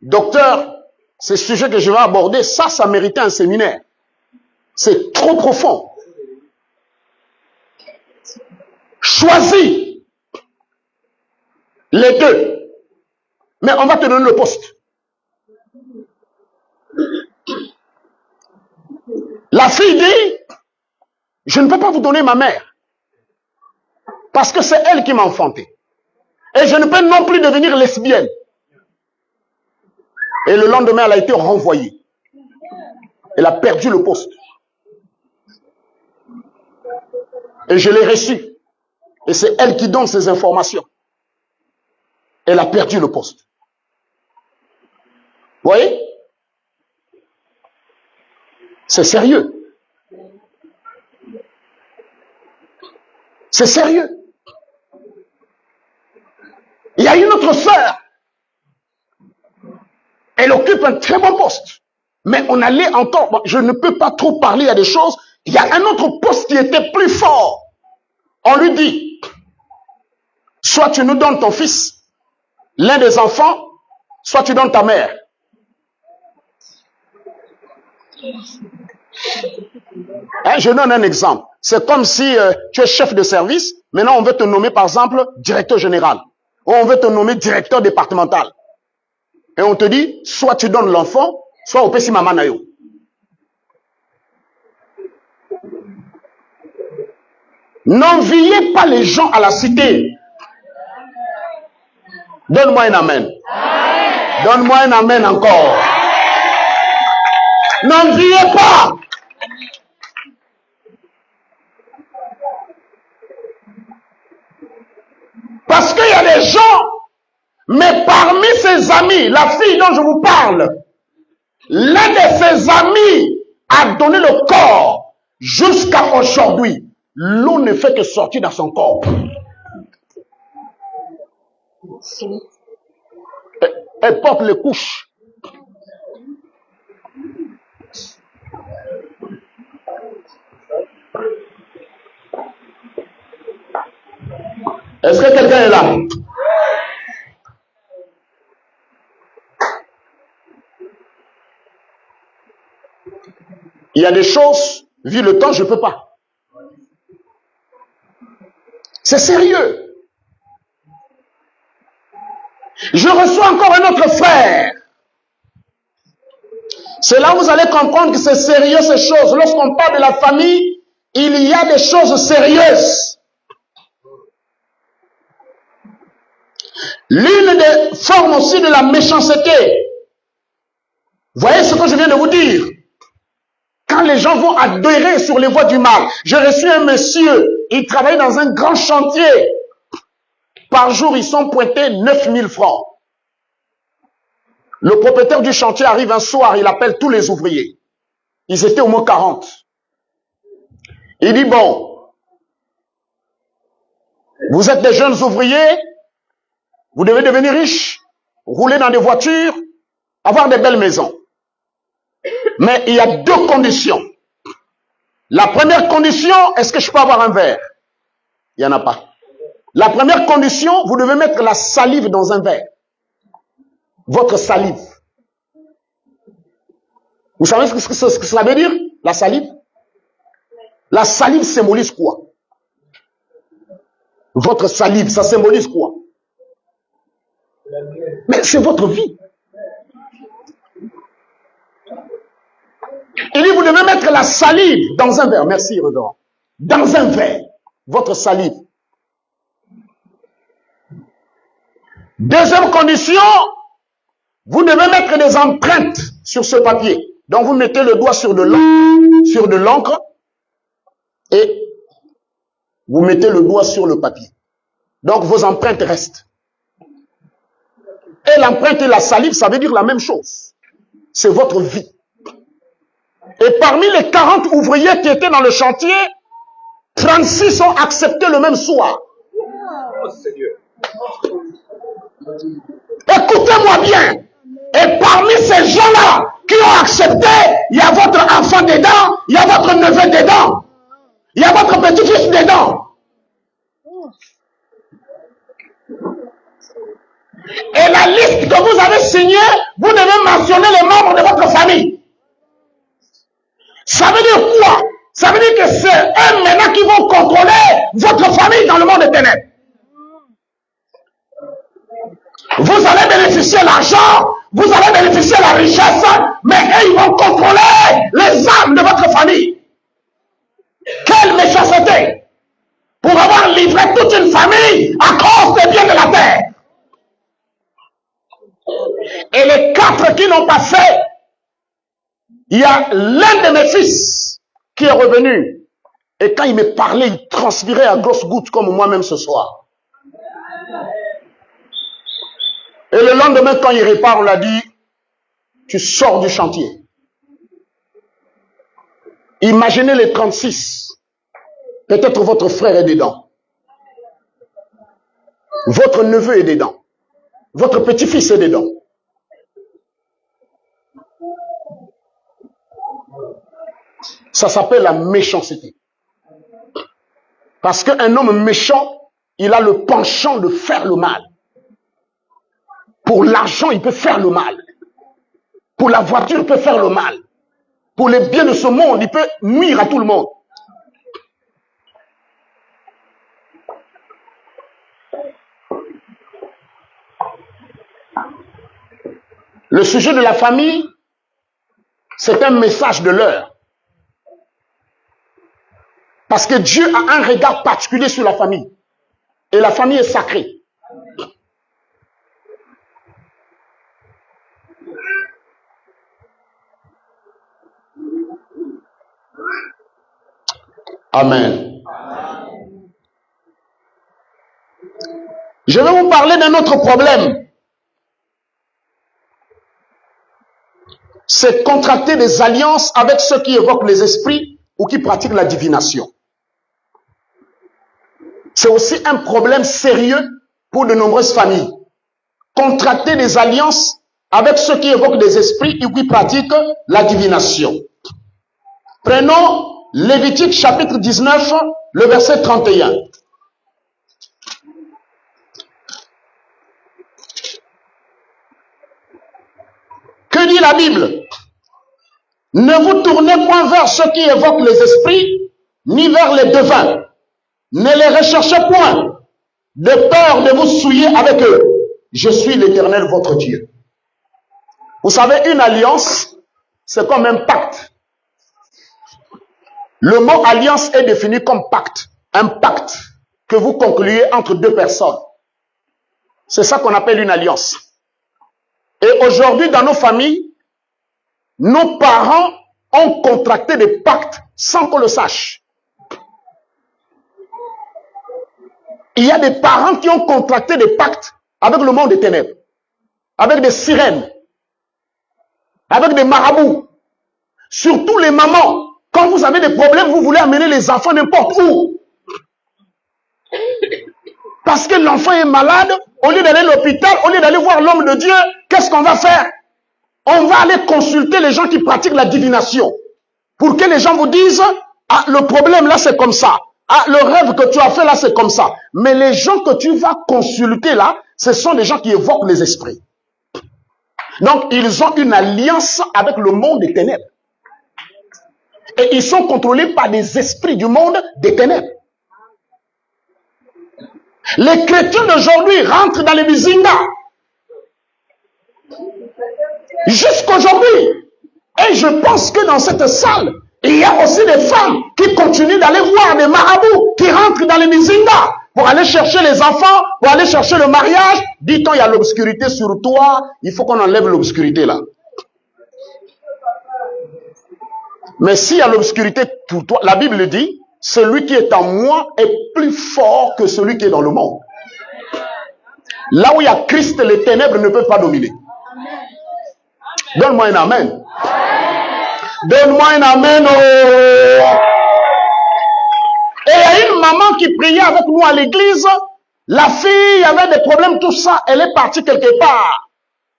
docteur, ces sujets que je vais aborder, ça méritait un séminaire. C'est trop profond. Choisis les deux. Mais on va te donner le poste. La fille dit, je ne peux pas vous donner ma mère. Parce que c'est elle qui m'a enfanté. Et je ne peux non plus devenir lesbienne. Et le lendemain, elle a été renvoyée. Elle a perdu le poste. Et je l'ai reçue. Et c'est elle qui donne ces informations. Elle a perdu le poste. Vous voyez? C'est sérieux. C'est sérieux. Il y a une autre sœur. Elle occupe un très bon poste. Mais on allait encore, bon, je ne peux pas trop parler à des choses. Il y a un autre poste qui était plus fort. On lui dit, soit tu nous donnes ton fils, l'un des enfants, soit tu donnes ta mère. Hein, je donne un exemple. C'est comme si tu es chef de service, maintenant on veut te nommer par exemple directeur général, ou on veut te nommer directeur départemental. Et on te dit, soit tu donnes l'enfant, soit au Pessi Mamanayo. N'enviez pas les gens à la cité. Donne-moi un amen. Donne-moi un amen encore. N'enviez pas. Parce qu'il y a des gens, mais parmi ses amis, la fille dont je vous parle, l'un de ses amis a donné le corps jusqu'à aujourd'hui. L'eau ne fait que sortir dans son corps. Elle porte les couches. Est-ce que quelqu'un est là? Il y a des choses, vu le temps, je ne peux pas. C'est sérieux. Je reçois encore un autre frère. C'est là où vous allez comprendre que c'est sérieux ces choses. Lorsqu'on parle de la famille, il y a des choses sérieuses. L'une des formes aussi de la méchanceté. Voyez ce que je viens de vous dire. Quand les gens vont adhérer sur les voies du mal. J'ai reçu un monsieur, il travaille dans un grand chantier. Par jour, ils sont pointés 9000 francs. Le propriétaire du chantier arrive un soir, il appelle tous les ouvriers. Ils étaient au moins 40. Il dit, bon, vous êtes des jeunes ouvriers, vous devez devenir riches, rouler dans des voitures, avoir des belles maisons. Mais il y a deux conditions. La première condition, est-ce que je peux avoir un verre? Il n'y en a pas. La première condition, vous devez mettre la salive dans un verre. Votre salive. Vous savez ce que ça veut dire, la salive? La salive symbolise quoi? Votre salive, ça symbolise quoi? Mais c'est votre vie. Il dit, vous devez mettre la salive dans un verre. Merci, Redon. Dans un verre. Votre salive. Deuxième condition, vous devez mettre des empreintes sur ce papier. Donc, vous mettez le doigt sur de l'encre et vous mettez le doigt sur le papier. Donc, vos empreintes restent. Et l'empreinte et la salive, ça veut dire la même chose. C'est votre vie. Et parmi les 40 ouvriers qui étaient dans le chantier, 36 ont accepté le même soir. Écoutez-moi bien. Et parmi ces gens-là qui ont accepté, il y a votre enfant dedans, il y a votre neveu dedans, il y a votre petit-fils dedans. Et la liste que vous avez signée, vous devez mentionner les membres de votre famille. Ça veut dire quoi? Ça veut dire que c'est eux maintenant qui vont contrôler votre famille dans le monde des ténèbres. Vous allez bénéficier de l'argent, vous allez bénéficier de la richesse, mais eux, ils vont contrôler les âmes de votre famille. Quelle méchanceté! Pour avoir livré toute une famille à cause des biens de la terre. Et les 4 qui n'ont pas fait, il y a l'un de mes fils qui est revenu. Et quand il me parlait, il transpirait à grosses gouttes comme moi-même ce soir. Et le lendemain, quand il repart, on l'a dit, tu sors du chantier. Imaginez les 36. Peut-être votre frère est dedans. Votre neveu est dedans. Votre petit-fils est dedans. Ça s'appelle la méchanceté. Parce qu'un homme méchant, il a le penchant de faire le mal. Pour l'argent, il peut faire le mal. Pour la voiture, il peut faire le mal. Pour les biens de ce monde, il peut nuire à tout le monde. Le sujet de la famille, c'est un message de l'heure. Parce que Dieu a un regard particulier sur la famille. Et la famille est sacrée. Amen. Je vais vous parler d'un autre problème. C'est contracter des alliances avec ceux qui évoquent les esprits ou qui pratiquent la divination. C'est aussi un problème sérieux pour de nombreuses familles. Contracter des alliances avec ceux qui évoquent des esprits ou qui pratiquent la divination. Prenons Lévitique chapitre 19, le verset 31. dit la Bible, ne vous tournez point vers ceux qui évoquent les esprits, ni vers les devins. Ne les recherchez point, de peur de vous souiller avec eux. Je suis l'Éternel, votre Dieu. Vous savez, une alliance, c'est comme un pacte. Le mot alliance est défini comme pacte. Un pacte que vous concluez entre deux personnes. C'est ça qu'on appelle une alliance. Et aujourd'hui, dans nos familles, nos parents ont contracté des pactes sans qu'on le sache. Il y a des parents qui ont contracté des pactes avec le monde des ténèbres, avec des sirènes, avec des marabouts. Surtout les mamans, quand vous avez des problèmes, vous voulez amener les enfants n'importe où. Parce que l'enfant est malade, au lieu d'aller à l'hôpital, au lieu d'aller voir l'homme de Dieu, qu'est-ce qu'on va faire? On va aller consulter les gens qui pratiquent la divination. Pour que les gens vous disent, ah, le problème là c'est comme ça. Ah, le rêve que tu as fait là c'est comme ça. Mais les gens que tu vas consulter là, ce sont des gens qui évoquent les esprits. Donc ils ont une alliance avec le monde des ténèbres. Et ils sont contrôlés par des esprits du monde des ténèbres. Les chrétiens d'aujourd'hui rentrent dans les bizingas. Jusqu'aujourd'hui. Et je pense que dans cette salle, il y a aussi des femmes qui continuent d'aller voir des marabouts, qui rentrent dans les bizingas pour aller chercher les enfants, pour aller chercher le mariage. Dit-on, il y a l'obscurité sur toi, il faut qu'on enlève l'obscurité là. Mais s'il y a l'obscurité pour toi, la Bible dit, celui qui est en moi est plus fort que celui qui est dans le monde. Là où il y a Christ, les ténèbres ne peuvent pas dominer. Donne-moi un amen. Donne-moi un amen. Oh. Et il y a une maman qui priait avec nous à l'église. La fille avait des problèmes, tout ça. Elle est partie quelque part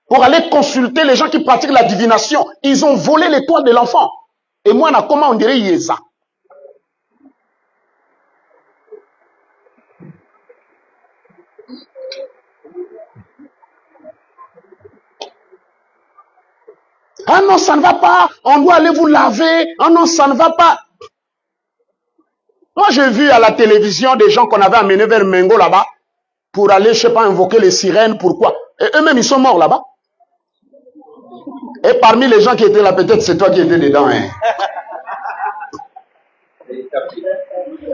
pour aller consulter les gens qui pratiquent la divination. Ils ont volé l'étoile de l'enfant. Et moi, comment on dirait Yéza? Ah non, ça ne va pas. On doit aller vous laver. Ah non, ça ne va pas. Moi, j'ai vu à la télévision des gens qu'on avait amenés vers Mengo là-bas pour aller, je sais pas, invoquer les sirènes. Pourquoi? Et eux-mêmes, ils sont morts là-bas. Et parmi les gens qui étaient là, peut-être c'est toi qui étais dedans. Hein.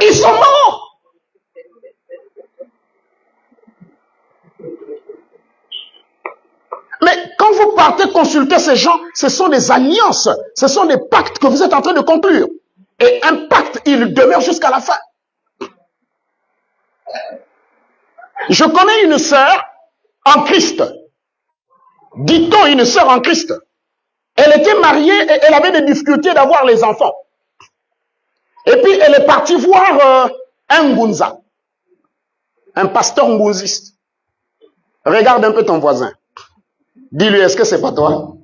Ils sont morts. Mais quand vous partez consulter ces gens, ce sont des alliances, ce sont des pactes que vous êtes en train de conclure. Et un pacte, il demeure jusqu'à la fin. Je connais une sœur en Christ. Dit-on une sœur en Christ. Elle était mariée et elle avait des difficultés d'avoir les enfants. Et puis elle est partie voir un Ngunza, un pasteur ngunziste. Regarde un peu ton voisin. Dis-lui, est-ce que c'est pas toi?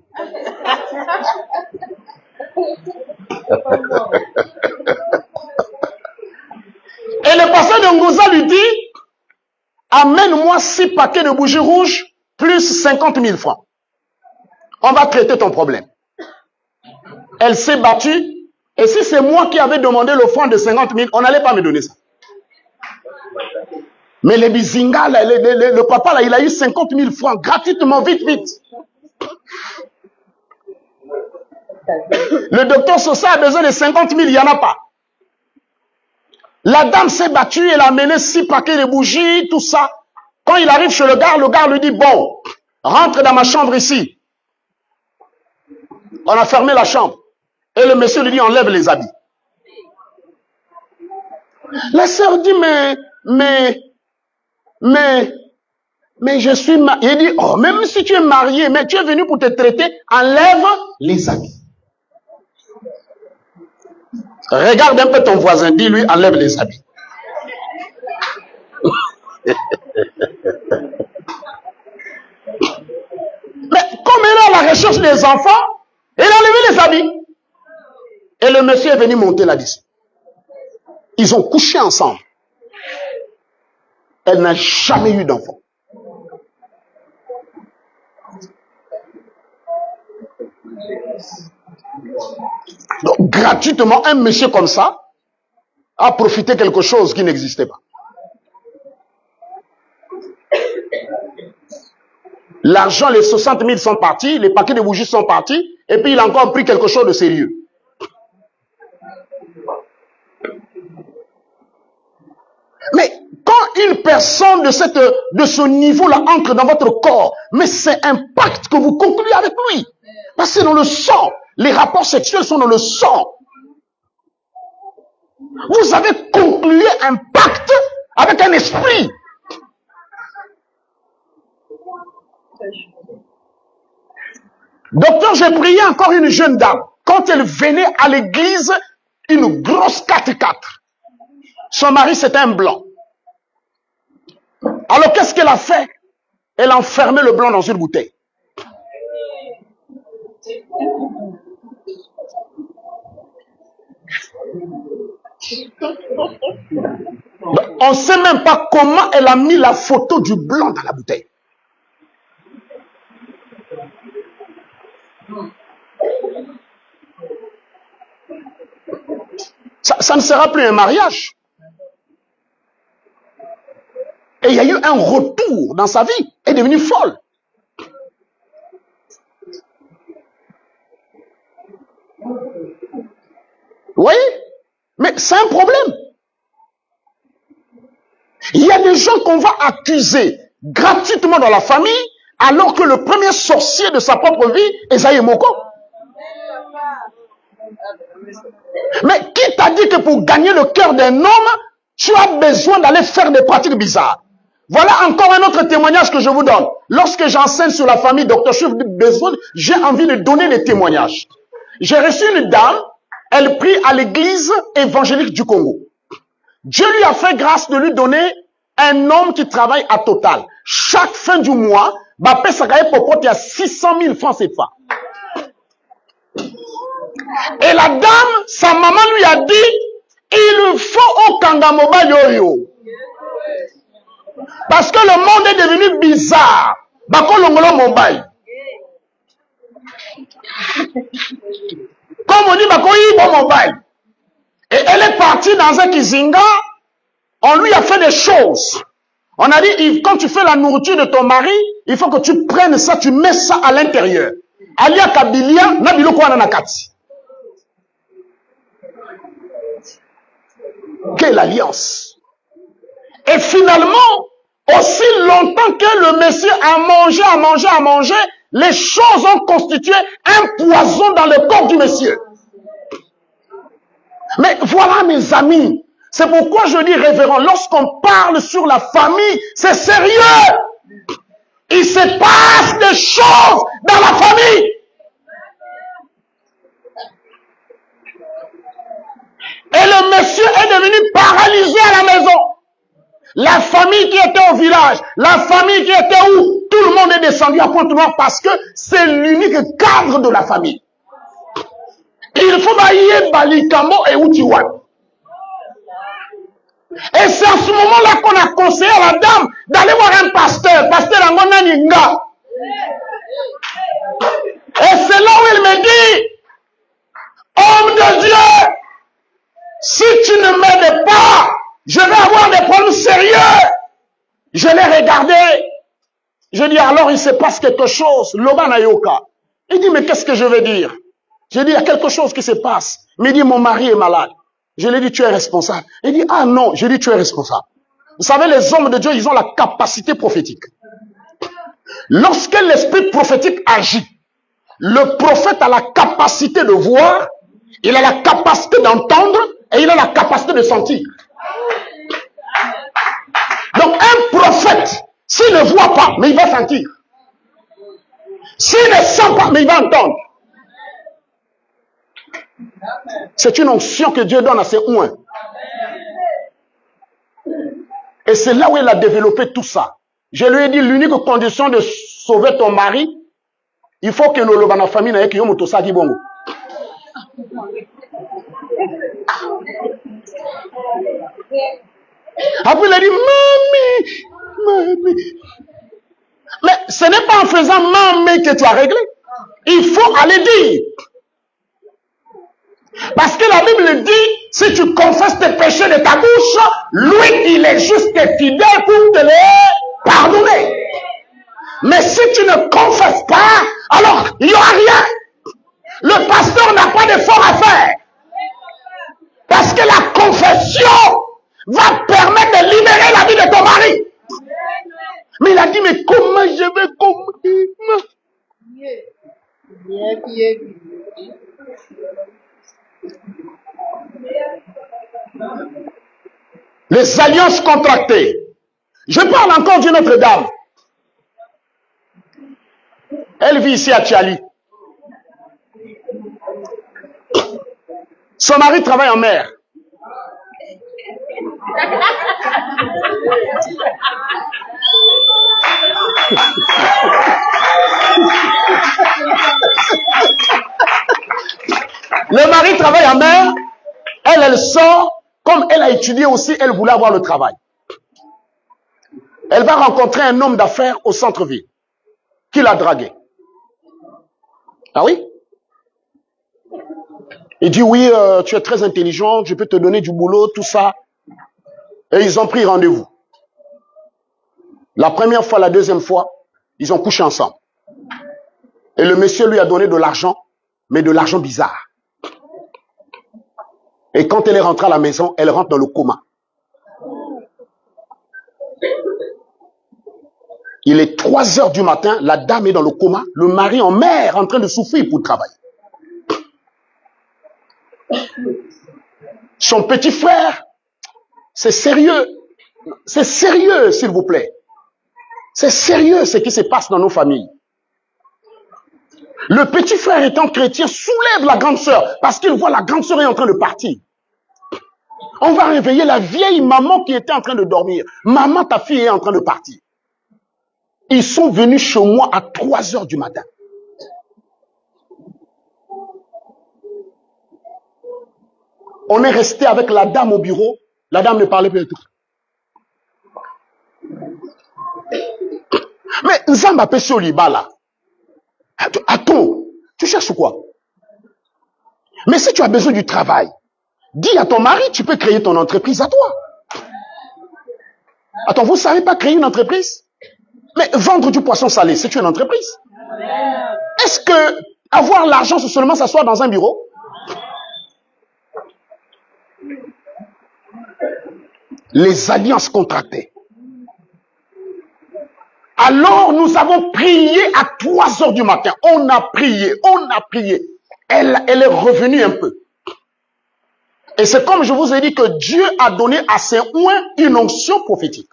Et le pasteur de Ngunza lui dit, amène-moi 6 paquets de bougies rouges plus 50 000 francs. On va traiter ton problème. Elle s'est battue. Et si c'est moi qui avais demandé l'offrande de 50 000, on n'allait pas me donner ça. Mais les bizingas, le papa, là, il a eu 50 000 francs gratuitement, vite. Le docteur Sosa a besoin de 50 000, il n'y en a pas. La dame s'est battue, elle a amené 6 paquets de bougies, tout ça. Quand il arrive chez le gars lui dit, bon, rentre dans ma chambre ici. On a fermé la chambre. Et le monsieur lui dit, enlève les habits. La sœur dit, mais je suis marié. Il dit, oh, même si tu es marié, mais tu es venu pour te traiter, enlève les habits. Regarde un peu ton voisin, dis-lui, enlève les habits. Mais comme elle est à la recherche des enfants, elle a enlevé les habits. Et le monsieur est venu monter là-dessus. Ils ont couché ensemble. Elle n'a jamais eu d'enfant. Donc, gratuitement, un monsieur comme ça a profité quelque chose qui n'existait pas. L'argent, les 60 000 sont partis, les paquets de bougies sont partis, et puis il a encore pris quelque chose de sérieux. Mais quand une personne de ce niveau-là entre dans votre corps, mais c'est un pacte que vous concluez avec lui. Parce que c'est dans le sang. Les rapports sexuels sont dans le sang. Vous avez conclu un pacte avec un esprit. Docteur, j'ai prié encore une jeune dame. Quand elle venait à l'église, une grosse 4x4. Son mari, c'était un blanc. Alors, qu'est-ce qu'elle a fait? Elle a enfermé le blanc dans une bouteille. On ne sait même pas comment elle a mis la photo du blanc dans la bouteille. Ça ne sera plus un mariage. Et il y a eu un retour dans sa vie. Elle est devenue folle. Vous voyez? Mais c'est un problème. Il y a des gens qu'on va accuser gratuitement dans la famille, alors que le premier sorcier de sa propre vie est Esaïe Moko. Mais qui t'a dit que pour gagner le cœur d'un homme, tu as besoin d'aller faire des pratiques bizarres? Voilà encore un autre témoignage que je vous donne. Lorsque j'enseigne sur la famille, Dr. Chef, j'ai envie de donner des témoignages. J'ai reçu une dame, elle prie à l'église évangélique du Congo. Dieu lui a fait grâce de lui donner un homme qui travaille à Total. Chaque fin du mois, Bapé Sakaye Popote, il y a 600 000 francs CFA. Et la dame, sa maman lui a dit, il faut au Kangamoba Yoyo. Parce que le monde est devenu bizarre. Bako Longolo Mobile. Comme on dit, Bako Yibo Mobile. Et elle est partie dans un kizinga. On lui a fait des choses. On a dit, quand tu fais la nourriture de ton mari, il faut que tu prennes ça, tu mets ça à l'intérieur. Alia Kabilia, Nabilo Kwananakati. Quelle alliance! Et finalement, aussi longtemps que le monsieur a mangé, les choses ont constitué un poison dans le corps du monsieur. Mais voilà mes amis, c'est pourquoi je dis révérend, lorsqu'on parle sur la famille, c'est sérieux. Il se passe des choses dans la famille. Et le monsieur est devenu paralysé à la maison. La famille qui était au village, la famille qui était où, tout le monde est descendu à Pointe-Noire parce que c'est l'unique cadre de la famille. Il faut bailler Balikamo et Outiwan. Et c'est à ce moment-là qu'on a conseillé à la dame d'aller voir un pasteur Angona Ninga. Et c'est là où il me dit, homme de Dieu, si tu ne m'aides pas, je vais avoir des problèmes sérieux. Je l'ai regardé. Je dis, alors il se passe quelque chose. Loba Nayoka. Il dit, mais qu'est-ce que je vais dire? Je dis, il y a quelque chose qui se passe. Mais il dit, mon mari est malade. Je lui ai dit, tu es responsable. Il dit, ah non. Je dis, tu es responsable. Vous savez, les hommes de Dieu, ils ont la capacité prophétique. Lorsque l'esprit prophétique agit, le prophète a la capacité de voir, il a la capacité d'entendre et il a la capacité de sentir. Donc un prophète, s'il ne voit pas, mais il va sentir. S'il ne sent pas, mais il va entendre. C'est une onction que Dieu donne à ses ouins. Et c'est là où il a développé tout ça. Je lui ai dit, l'unique condition de sauver ton mari, il faut que nous le famille n'ait que yomoto sa bongo. Après il a dit, mamie. Mais ce n'est pas en faisant mamie que tu as réglé. Il faut aller dire. Parce que la Bible dit, si tu confesses tes péchés de ta bouche, lui, il est juste et fidèle pour te les pardonner. Mais si tu ne confesses pas, alors il n'y aura rien. Le pasteur n'a pas d'effort à faire. Parce que la confession va permettre de libérer la vie de ton mari. Mais il a dit, mais comment je vais comprendre? Les alliances contractées. Je parle encore d'une autre dame. Elle vit ici à Tchali. Son mari travaille en mer. Le mari travaille en mer. Elle sort. Comme elle a étudié aussi, elle voulait avoir le travail. Elle va rencontrer un homme d'affaires au centre-ville qui l'a dragué. Ah oui? Il dit, oui, tu es très intelligent, je peux te donner du boulot, tout ça. Et ils ont pris rendez-vous. La première fois, la deuxième fois, ils ont couché ensemble. Et le monsieur lui a donné de l'argent, mais de l'argent bizarre. Et quand elle est rentrée à la maison, elle rentre dans le coma. Il est 3 heures du matin, la dame est dans le coma, le mari en mer en train de souffrir pour travailler. Son petit frère, c'est sérieux, s'il vous plaît. C'est sérieux ce qui se passe dans nos familles. Le petit frère étant chrétien soulève la grande sœur parce qu'il voit la grande sœur est en train de partir. On va réveiller la vieille maman qui était en train de dormir. Maman, ta fille est en train de partir. Ils sont venus chez moi à 3 heures du matin. On est resté avec la dame au bureau. La dame ne parlait plus du tout. Mais Nzamba Pesho Libala. Attends, tu cherches quoi? Mais si tu as besoin du travail, dis à ton mari, tu peux créer ton entreprise à toi. Attends, vous ne savez pas créer une entreprise? Mais vendre du poisson salé, c'est une entreprise. Est-ce que avoir l'argent, c'est seulement s'asseoir dans un bureau? Les alliances contractées. Alors nous avons prié à 3 heures du matin. On a prié. Elle est revenue un peu. Et c'est comme je vous ai dit que Dieu a donné à ses oins une onction prophétique.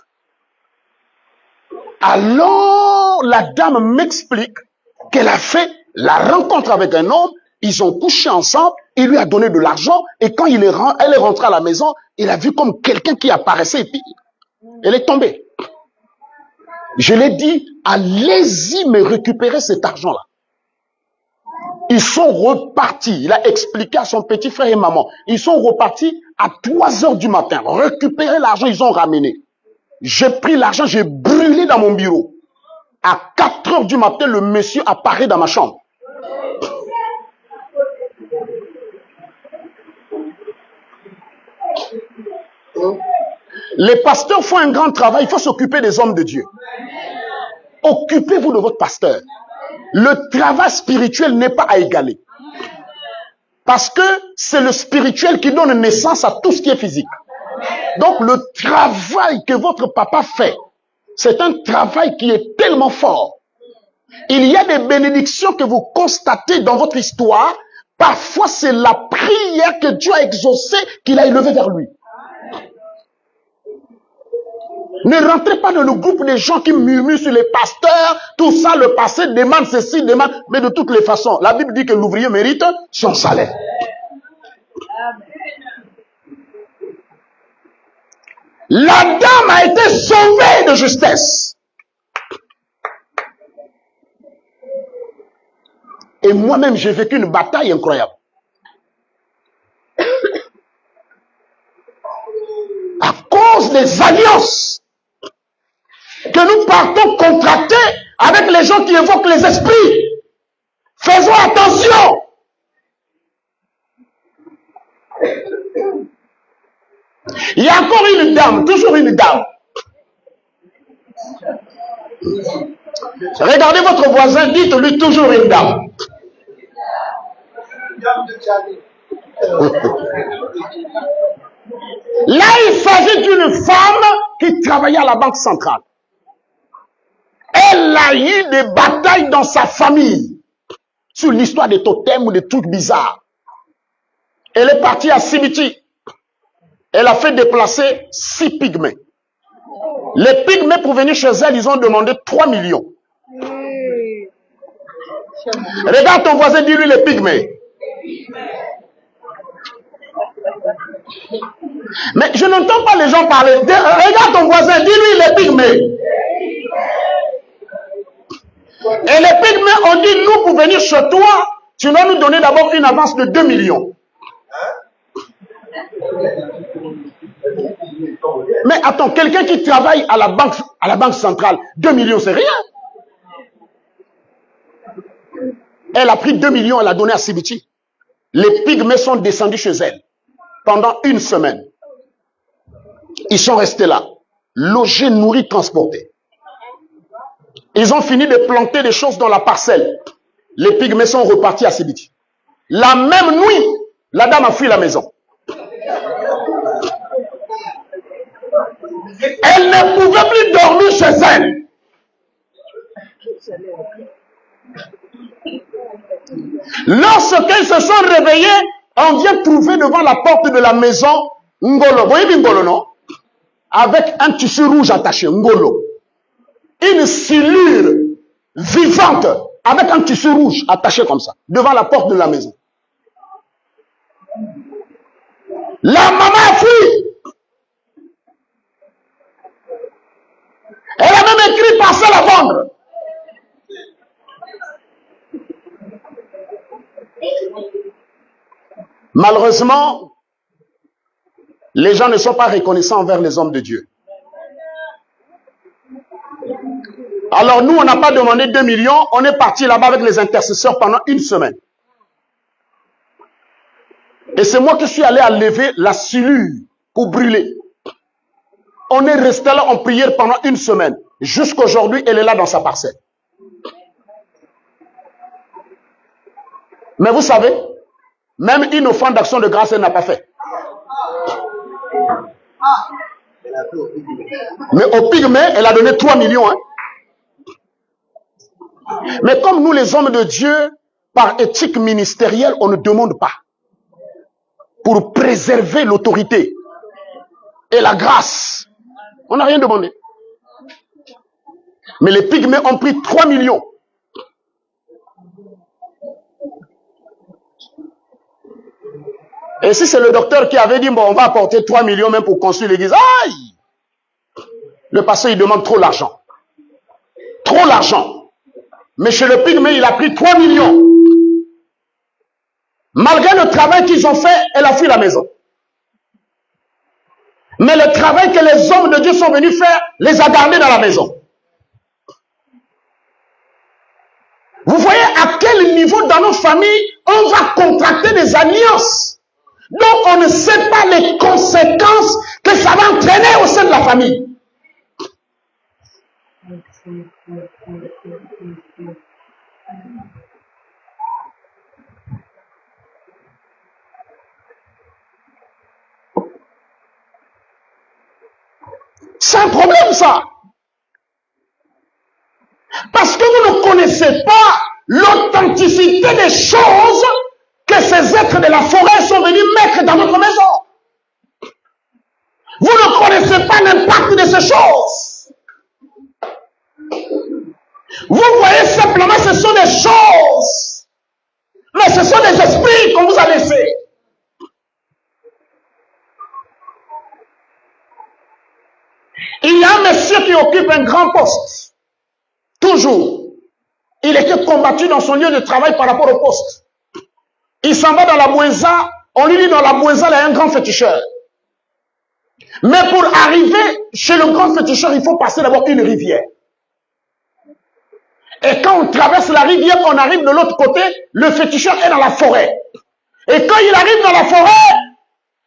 Alors la dame m'explique qu'elle a fait la rencontre avec un homme. Ils ont couché ensemble. Il lui a donné de l'argent. Et quand elle est rentrée à la maison, il a vu comme quelqu'un qui apparaissait et puis elle est tombée. Je l'ai dit, allez-y me récupérer cet argent-là. Ils sont repartis. Il a expliqué à son petit frère et maman. Ils sont repartis à 3 heures du matin. Récupérer l'argent, ils ont ramené. J'ai pris l'argent, j'ai brûlé dans mon bureau. À 4 heures du matin, le monsieur apparaît dans ma chambre. Les pasteurs font un grand travail, il faut s'occuper des hommes de Dieu. Occupez-vous de votre pasteur. Le travail spirituel n'est pas à égaler. Parce que c'est le spirituel qui donne naissance à tout ce qui est physique. Donc le travail que votre papa fait, c'est un travail qui est tellement fort. Il y a des bénédictions que vous constatez dans votre histoire. Parfois c'est la prière que Dieu a exaucée qu'il a élevée vers lui. Ne rentrez pas dans le groupe des gens qui murmurent sur les pasteurs, tout ça, le passé demande ceci, demande, mais de toutes les façons, la Bible dit que l'ouvrier mérite son salaire. La dame a été sauvée de justesse. Et moi-même, j'ai vécu une bataille incroyable. À cause des alliances que nous partons contracter avec les gens qui évoquent les esprits. Faisons attention. Il y a encore une dame, toujours une dame. Regardez votre voisin, dites-lui toujours une dame. Là, il s'agit d'une femme qui travaillait à la Banque centrale. Elle a eu des batailles dans sa famille sur l'histoire des totems ou des trucs bizarres. Elle est partie à Sibiti. Elle a fait déplacer 6 pygmées. Les pygmées, pour venir chez elle, ils ont demandé 3 millions. Regarde ton voisin, dis-lui les pygmées. Mais je n'entends pas les gens parler. Regarde ton voisin, dis-lui les pygmées. Et les pygmées ont dit, nous, pour venir chez toi, tu dois nous donner d'abord une avance de 2 millions. Mais attends, quelqu'un qui travaille à la banque centrale, 2 millions, c'est rien. Elle a pris 2 millions, elle a donné à Sibiti. Les pygmées sont descendus chez elle pendant 1 semaine. Ils sont restés là, logés, nourris, transportés. Ils ont fini de planter des choses dans la parcelle. Les pygmées sont repartis à Sibiti. La même nuit, la dame a fui la maison. Elle ne pouvait plus dormir chez elle. Lorsqu'ils se sont réveillés, on vient trouver devant la porte de la maison Ngolo. Vous voyez Ngolo, non? Avec un tissu rouge attaché, Ngolo. Une silure vivante avec un tissu rouge attaché comme ça, devant la porte de la maison. La maman a fui. Elle a même écrit parcelle à vendre. Malheureusement, les gens ne sont pas reconnaissants envers les hommes de Dieu. Alors nous, on n'a pas demandé 2 millions, on est parti là-bas avec les intercesseurs pendant 1 semaine. Et c'est moi qui suis allé enlever la silure pour brûler. On est resté là en prière pendant 1 semaine. Jusqu'aujourd'hui, elle est là dans sa parcelle. Mais vous savez, même une offrande d'action de grâce, elle n'a pas fait. Mais au pygmée, elle a donné 3 millions. Hein. Mais comme nous, les hommes de Dieu, par éthique ministérielle, on ne demande pas. Pour préserver l'autorité et la grâce. On n'a rien demandé. Mais les pygmées ont pris 3 millions. Et si c'est le docteur qui avait dit, bon, on va apporter 3 millions même pour construire l'église, aïe! Le pasteur, il demande trop l'argent. Trop l'argent. Mais chez le pygmée, il a pris 3 millions. Malgré le travail qu'ils ont fait, elle a fui la maison. Mais le travail que les hommes de Dieu sont venus faire, les a gardés dans la maison. Vous voyez à quel niveau dans nos familles, on va contracter des alliances. Donc on ne sait pas les conséquences que ça va entraîner au sein de la famille. C'est un problème, ça. Parce que vous ne connaissez pas l'authenticité des choses que ces êtres de la forêt sont venus mettre dans notre maison. Vous ne connaissez pas l'impact de ces choses. Vous voyez simplement, ce sont des choses. Mais ce sont des esprits qu'on vous a laissés. Il y a un monsieur qui occupe un grand poste. Toujours. Il était combattu dans son lieu de travail par rapport au poste. Il s'en va dans la Mouenza. On lui dit dans la Mouenza, il y a un grand féticheur. Mais pour arriver chez le grand féticheur, il faut passer d'abord une rivière. Et quand on traverse la rivière, on arrive de l'autre côté, le féticheur est dans la forêt. Et quand il arrive dans la forêt,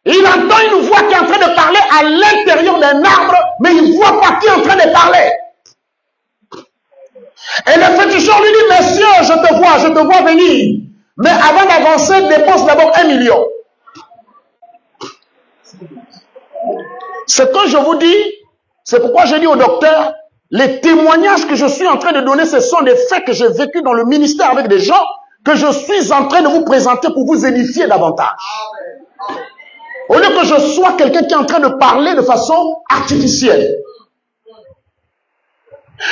il entend une voix qui est en train de parler à l'intérieur d'un arbre, mais il ne voit pas qui est en train de parler. Et le féticheur lui dit, monsieur, je te vois venir. Mais avant d'avancer, dépense d'abord 1 million. Ce que je vous dis, c'est pourquoi je dis au docteur, les témoignages que je suis en train de donner, ce sont des faits que j'ai vécu dans le ministère avec des gens que je suis en train de vous présenter pour vous édifier davantage. Au lieu que je sois quelqu'un qui est en train de parler de façon artificielle.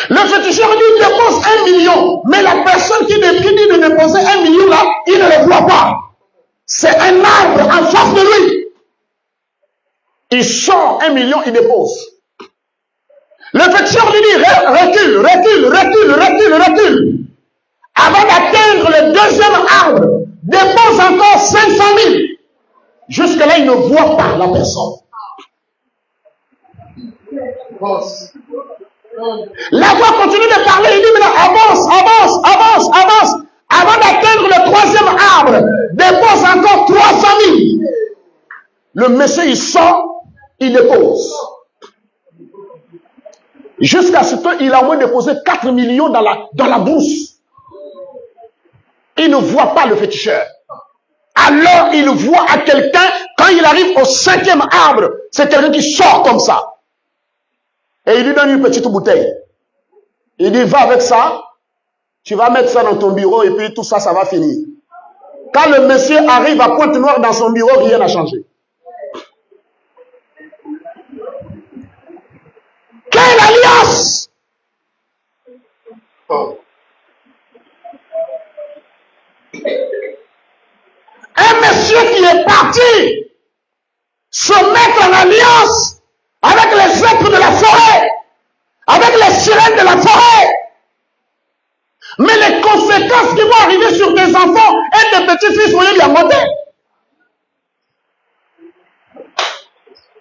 Le féticheur lui dépose 1 million, mais la personne qui dit de déposer 1 million là, il ne le voit pas. C'est un arbre en face de lui. Il sort 1 million, il dépose. Le féticheur lui dit, recule. Avant d'atteindre le deuxième arbre, dépose encore 500 000. Jusque-là, il ne voit pas la personne. La voix continue de parler, il dit maintenant, avance. Avant d'atteindre le troisième arbre, dépose encore 300 000. Le monsieur, il sort, il dépose. Jusqu'à ce qu'il a au moins déposé 4 millions dans la bourse. Il ne voit pas le féticheur. Alors il voit à quelqu'un, quand il arrive au 5e arbre, c'est quelqu'un qui sort comme ça. Et il lui donne une petite bouteille. Il dit, va avec ça, tu vas mettre ça dans ton bureau et puis tout ça, ça va finir. Quand le monsieur arrive à Pointe-Noire dans son bureau, rien n'a changé. Quelle alliance! Un monsieur qui est parti se mettre en alliance avec les êtres de la forêt, avec les sirènes de la forêt. Mais les conséquences qui vont arriver sur des enfants et des petits-fils vont y monter.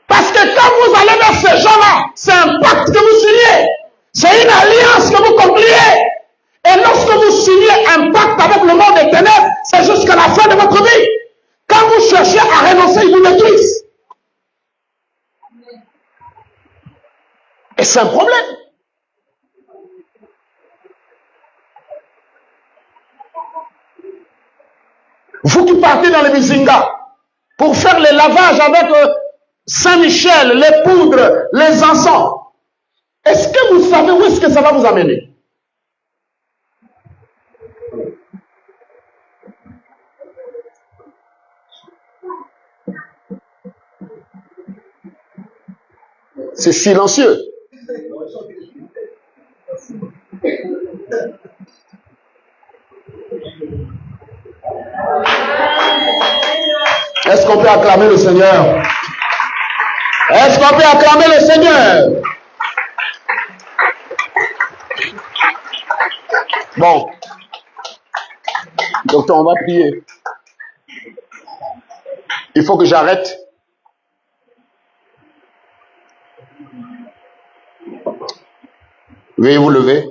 Parce que quand vous allez vers ces gens-là, c'est un pacte que vous signez. C'est une alliance que vous concluez. Et lorsque vous signez un pacte avec le monde des ténèbres, c'est jusqu'à la fin de votre vie. Quand vous cherchez à renoncer, ils vous détruisent. Et c'est un problème. Vous qui partez dans les Bizinga pour faire les lavages avec Saint-Michel, les poudres, les encens, est-ce que vous savez où est-ce que ça va vous amener? C'est silencieux. Est-ce qu'on peut acclamer le Seigneur? Est-ce qu'on peut acclamer le Seigneur? Bon. Docteur, on va prier. Il faut que j'arrête. Veuillez vous lever.